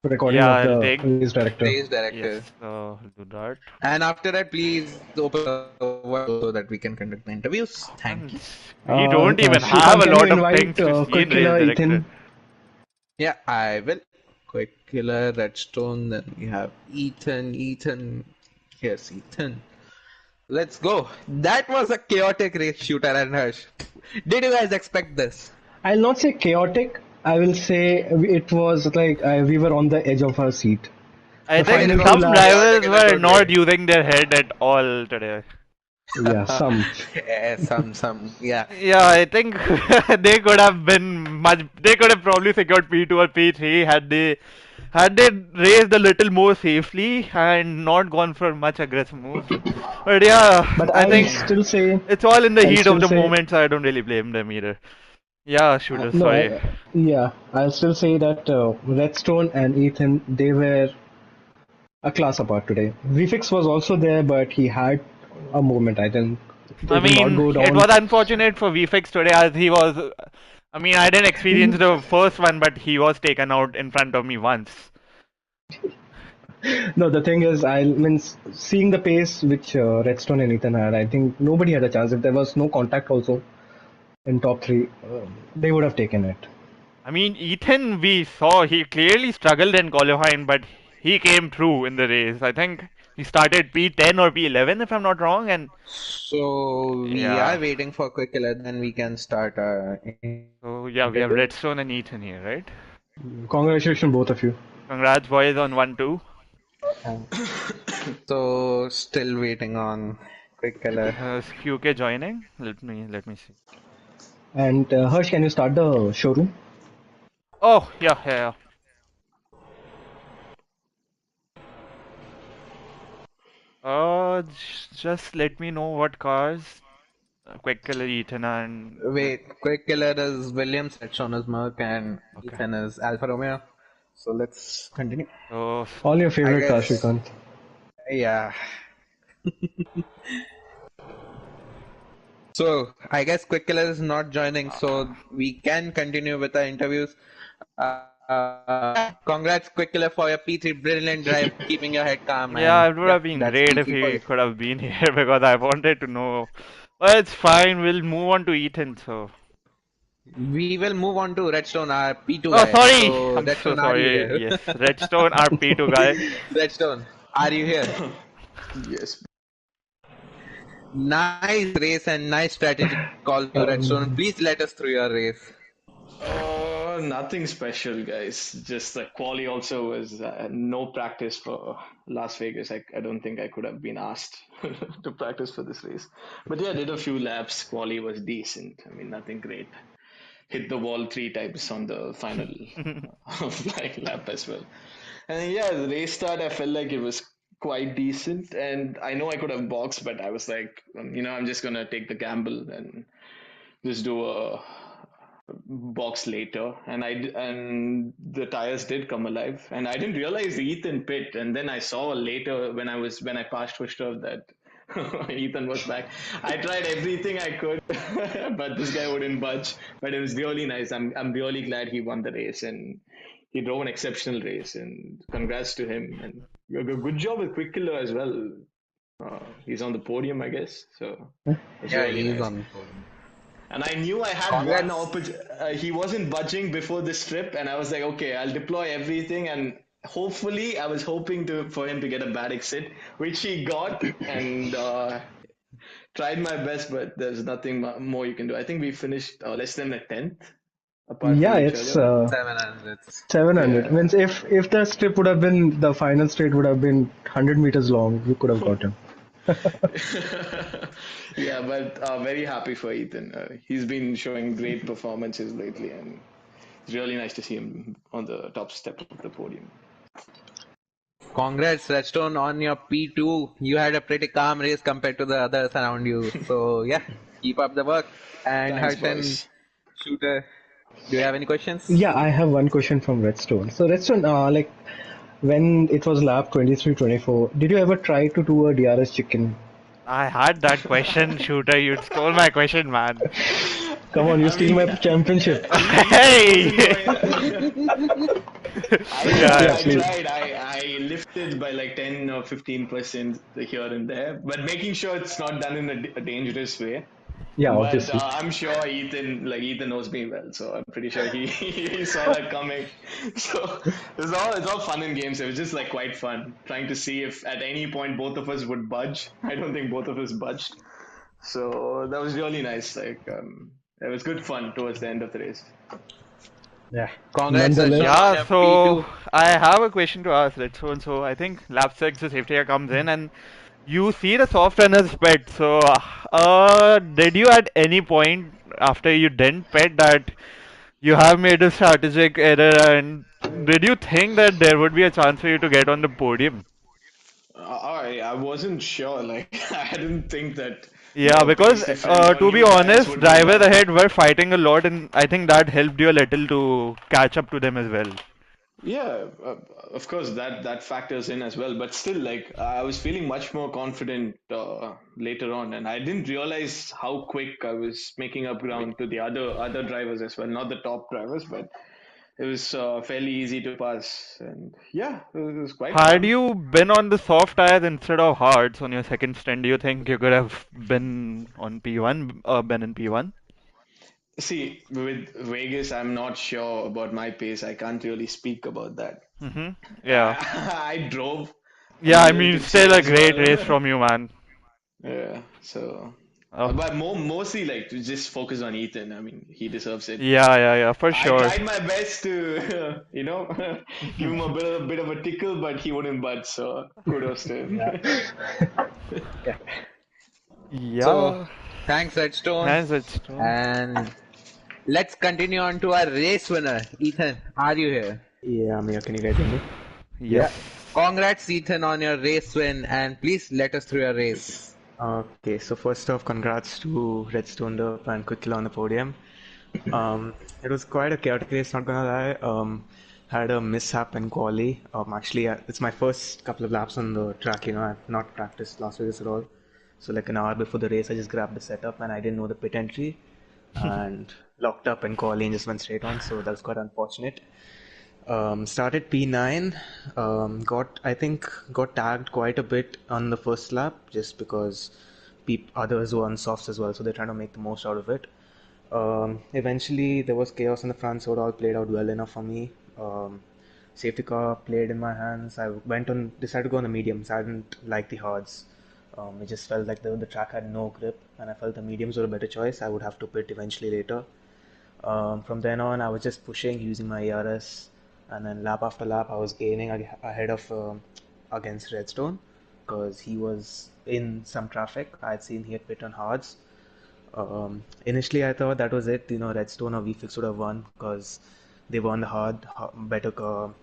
recording Yeah, of I'll the take. race director. Race Yes, director. so I'll do that. And after that, please open the word so that we can conduct the interviews. Thank And you. we don't even have Shrikanth, a can you lot of things invite to see in Quick race Killer director. Ethan? Yeah, I will. Quick Killer, Redstone, then we have Ethan. Yes, Ethan. Let's go. That was a chaotic race shooter and Harsh. Did you guys expect this? I'll not say chaotic. I will say it was like we were on the edge of our seat. I The think It final few was some laps, chaotic drivers in a were good not way. using their head at all today. yeah, some. Yeah, yeah. Yeah, I think they could have been much. They could have probably secured P2 or P3 had they Had they raced a little more safely and not gone for much aggressive moves. But yeah, But I I'll think still say, it's all in the I'll heat of still the say, moment, so I don't really blame them either. Yeah, shooter, no, sorry. yeah, I'll still say that Redstone and Ethan, they were a class apart today. VFix was also there, but he had a moment. I think I it will not mean, go it down. was unfortunate for VFX today as he was. I mean, I didn't experience the first one, but he was taken out in front of me once. No, the thing is, I mean, seeing the pace which Redstone and Ethan had, I think nobody had a chance. If there was no contact also in top three, they would have taken it. I mean, Ethan, we saw he clearly struggled in qualifying, but he came through in the race. I think he started P10 or P11, if I'm not wrong, and So we yeah. are waiting for quick killer, then we can start our So yeah, we have interview. Redstone and Ethan here, right? Congratulations, both of you. Congrats, boys, on 1-2. And so still waiting on quick killer. Is QK joining? Let me see. And Harsh, can you start the showroom? Oh yeah, yeah, yeah. Just let me know what cars. Quick Killer, Ethan, and Wait, quick killer is Williams, Redstone is Merc, and okay. Ethan is Alfa Romeo. So let's continue. So All your I favorite cars, guess, Shrikant. yeah. So I guess quick killer is not joining, so we can continue with our interviews. Congrats, quick killer, for your P3 brilliant drive, keeping your head calm, yeah, and it would yeah, have been that's great if P3 for he you. could have been here because I wanted to know. Well, it's fine. We'll move on to Ethan. So. We will move on to Redstone, our P2 Oh, guy. sorry. So I'm so Redstone, are you sorry. here? Yes, Redstone RP2 guy. Redstone, are you here? Yes. Nice race and nice strategic call to Redstone. Um, Please let us through your race. Nothing special, guys. Just the quali also was no practice for Las Vegas. I don't think I could have been asked to practice for this race. But yeah, I did a few laps. Quali was decent. I mean, nothing great. Hit the wall 3 times on the final flying lap as well. And yeah, the race start, I felt like it was quite decent. And I know I could have boxed, but I was like, I'm just going to take the gamble and just do a box later, and and the tires did come alive, and I didn't realize Ethan pit, and then I saw later when I passed Fushter that Ethan was back. I tried everything I could, but this guy wouldn't budge. But it was really nice. I'm really glad he won the race, and he drove an exceptional race, and congrats to him. And good job with Quick Killer as well. He's on the podium, I guess. So it's Yeah, really he is nice. on the podium. And I knew I had one Congrats. opportunity. He wasn't budging before this trip, and I was like, okay, I'll deploy everything, and hopefully, I was hoping to for him to get a bad exit, which he got, and tried my best, but there's nothing more you can do. I think we finished less than a tenth apart yeah, from each it's other. 700. 700. Yeah. Means if the strip would have been the final straight would have been 100 meters long, you could have got him. Yeah, but very happy for Ethan. He's been showing great performances lately, and it's really nice to see him on the top step of the podium. Congrats, Redstone, on your P2. You had a pretty calm race compared to the others around you. So, yeah, keep up the work. And Thanks, Harshan, boys. Shooter, do you have any questions? Yeah, I have one question from Redstone. So Redstone, like when it was lap 23, 24, did you ever try to do a DRS chicken? I had that question, shooter. You stole my question, man. Come on, you I steal my mean, championship. Ethan wasn't Hey! going. Yeah, I please. tried. I lifted by like 10 or 15% here and there, but making sure it's not done in a dangerous way. Yeah, But obviously. I'm sure Ethan knows me well, so I'm pretty sure he he saw that coming. So it's all fun and games. It was just like quite fun trying to see if at any point both of us would budge. I don't think both of us budged, so that was really nice. It was good fun towards the end of the race. Yeah. Congrats, Redstone, Nonetheless, on Yeah, your so P2. I have a question to ask Redstone. So I think lap 6, the safety car comes in, and you see the soft runners pet. So, did you at any point after you didn't pet that You have made a strategic error, and did you think that there would be a chance for you to get on the podium? I wasn't sure. Like I didn't think that Yeah, because pace difference or to be new tires honest, would be drivers enough. ahead were fighting a lot, and I think that helped you a little to catch up to them as well. Yeah, of course that factors in as well. But still, like I was feeling much more confident later on, and I didn't realize how quick I was making up ground to the other drivers as well. Not the top drivers, but it was fairly easy to pass. And yeah, it was quite Had fun. you been on the soft tires instead of hards on your second stint, do you think you could have been on P1, been in P1? See, with Vegas, I'm not sure about my pace. I can't really speak about that. Mm-hmm. Yeah. I drove a Yeah, I little mean, to chill still a as great well. race from you, man. Yeah, so Oh, but mostly like to just focus on Ethan. I mean, he deserves it. yeah, yeah, yeah, for I sure. tried my best to, give him a bit of a tickle, but he wouldn't budge. So kudos to him. Yeah. Yeah. So, Yeah, thanks, Redstone. has its turn. And let's continue on to our race winner. Ethan, are you here? Yeah, I'm here. Can you guys hear me? Yes. Yeah. Congrats, Ethan, on your race win, and please let us through your race. Okay, so first off, congrats to Redstone Derp and Quickkill on the podium. It was quite a chaotic race, not gonna lie. Had a mishap in quali. Actually, it's my first couple of laps on the track. I've not practiced Las Vegas at all. So like an hour before the race, I just grabbed the setup and I didn't know the pit entry and locked up in quali and just went straight on. So that was quite unfortunate. Started P9. I think got tagged quite a bit on the first lap just because others were on softs as well, so they're trying to make the most out of it. Eventually, there was chaos in the front, so it all played out well enough for me. Safety car played in my hands. Decided to go on the mediums. I didn't like the hards. It just felt like the track had no grip, and I felt the mediums were a better choice. I would have to pit eventually later. From then on, I was just pushing using my ERS, and then lap after lap, I was gaining ahead of against Redstone because he was in some traffic. I had seen he had pit on hards. Initially, I thought that was it. Redstone or VFix would have won because they were on the better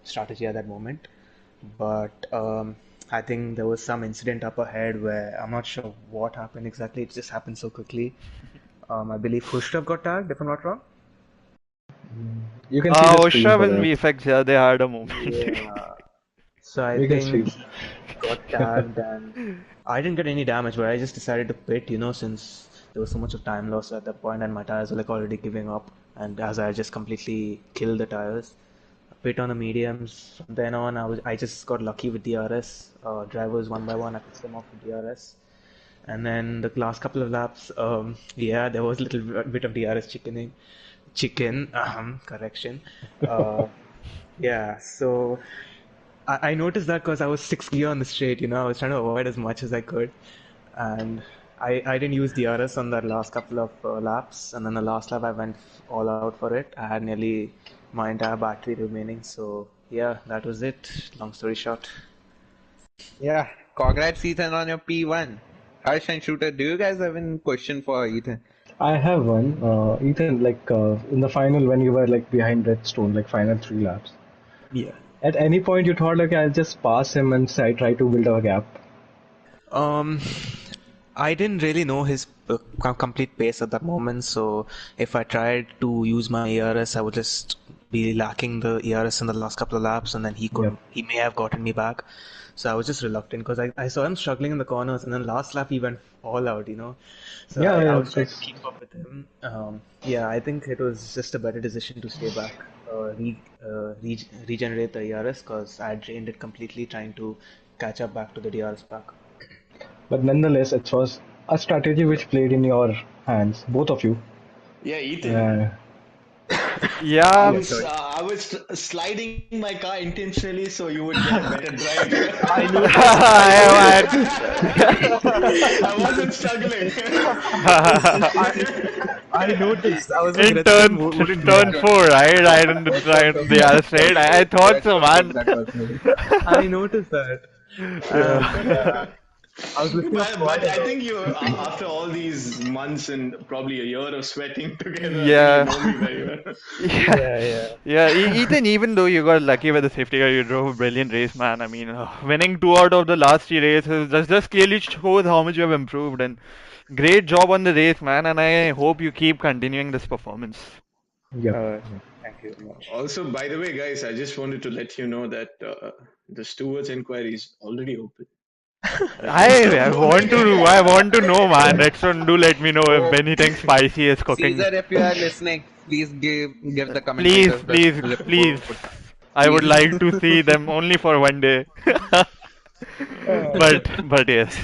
strategy at that moment. But I think there was some incident up ahead where I'm not sure what happened exactly. It just happened so quickly. I believe Khrushchev got tagged, if I'm not wrong. You can see the stream Oshav for and that. VFX, yeah, they had a moment. Yeah. So I You can think stream. he got tagged and I didn't get any damage, but I just decided to pit, since there was so much of time loss at that point and my tires were like already giving up. And as I just completely killed the tires, pit on the mediums. From then on, I just got lucky with DRS. Drivers one by one, I picked them off with DRS. And then the last couple of laps, yeah, there was a little bit of DRS correction. Uh, yeah, so I noticed that because I was six clear on the straight, I was trying to avoid as much as I could. And I didn't use DRS on that last couple of laps. And then the last lap, I went all out for it. I had nearly my entire battery remaining. So, yeah, that was it. Long story short. Yeah, congrats, Ethan, on your P1. Harsh and Shooter, do you guys have any question for Ethan? I have one. Ethan, like in the final when you were like behind Redstone, like final 3 laps. Yeah. At any point you thought like I'll just pass him and try to build a gap. Um, I didn't really know his complete pace at that moment, so if I tried to use my ERS, I would just be lacking the ERS in the last couple of laps, and then Yep. he may have gotten me back. So I was just reluctant because I saw him struggling in the corners, and then last lap he went all out. So Yeah, I yeah, was trying to because keep up with him. Yeah, I think it was just a better decision to stay back, regenerate the ERS because I had drained it completely trying to catch up back to the DRS pack. but nonetheless it was a strategy which played in your hands, both of you. Yeah, Ethan. Uh, I Yeah, Yeah, was sorry. uh, I was sliding my car intentionally so you would get a better drive. I noticed. I noticed. I, I wasn't struggling. I, I noticed. I was like, in Redstone wouldn't do turn that. four, right? I didn't right Redstone the took other that side. personally. I thought so, Redstone took man. that personally. I noticed that. And Yeah. yeah, I was looking up But quite a I lot. think after all these months and probably a year of sweating together, I think you Yeah. know me very well. Yeah. Yeah, yeah. Yeah, Ethan, even though you got lucky with the safety car, you drove a brilliant race, man. I mean, winning two out of the last three races just clearly shows how much you have improved. And great job on the race, man. And I hope you keep continuing this performance. Yep. Thank you very much. Also, by the way, guys, I just wanted to let you know that the stewards' inquiry is already open. I want to know, man. Redstone, do let me know if Oh, anything spicy is cooking. Caesar, if you are listening, please give the Please, commentators the please, please. report. I would Please. like to see them only for one day. But yes.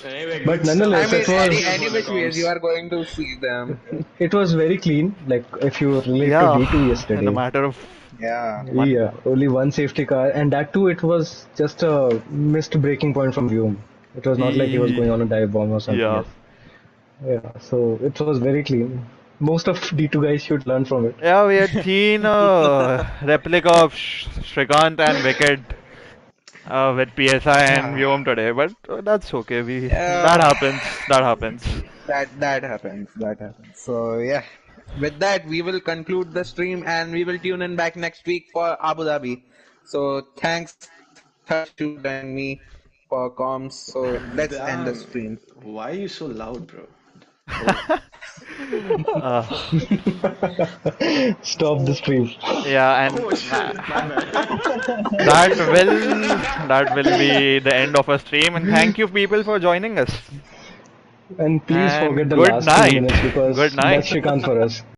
Anyway, But good stuff. I nonetheless, mean, it Thank was you any for the which ways you comms. are going to see them. it was very clean. Like if you relate to D2 Yeah, in a yesterday, matter of Yeah. one yeah, lap. only one safety car, and that too, it was just a missed breaking point from Hume. It was not like he was E- going on a dive bomb or something Yeah. else. Yeah, so it was very clean. Most of D2 guys should learn from it. Yeah, we had seen a replica of Shrikant and Wicket with PSI and Ah, Vyom today, but that's okay. We yeah, that happens. That happens. that happens. That happens. So yeah, with that we will conclude the stream and we will tune in back next week for Abu Dhabi. So thanks Harsh to joining me for comms. So let's end the Damn, stream. why are you so loud, bro? Oh, uh, Stop the stream. yeah, and oh shit, my bad. that will be the end of our stream. And thank you, people, for joining us. And please forget And the good last two night. minutes Good because night. that's Shrikant for us.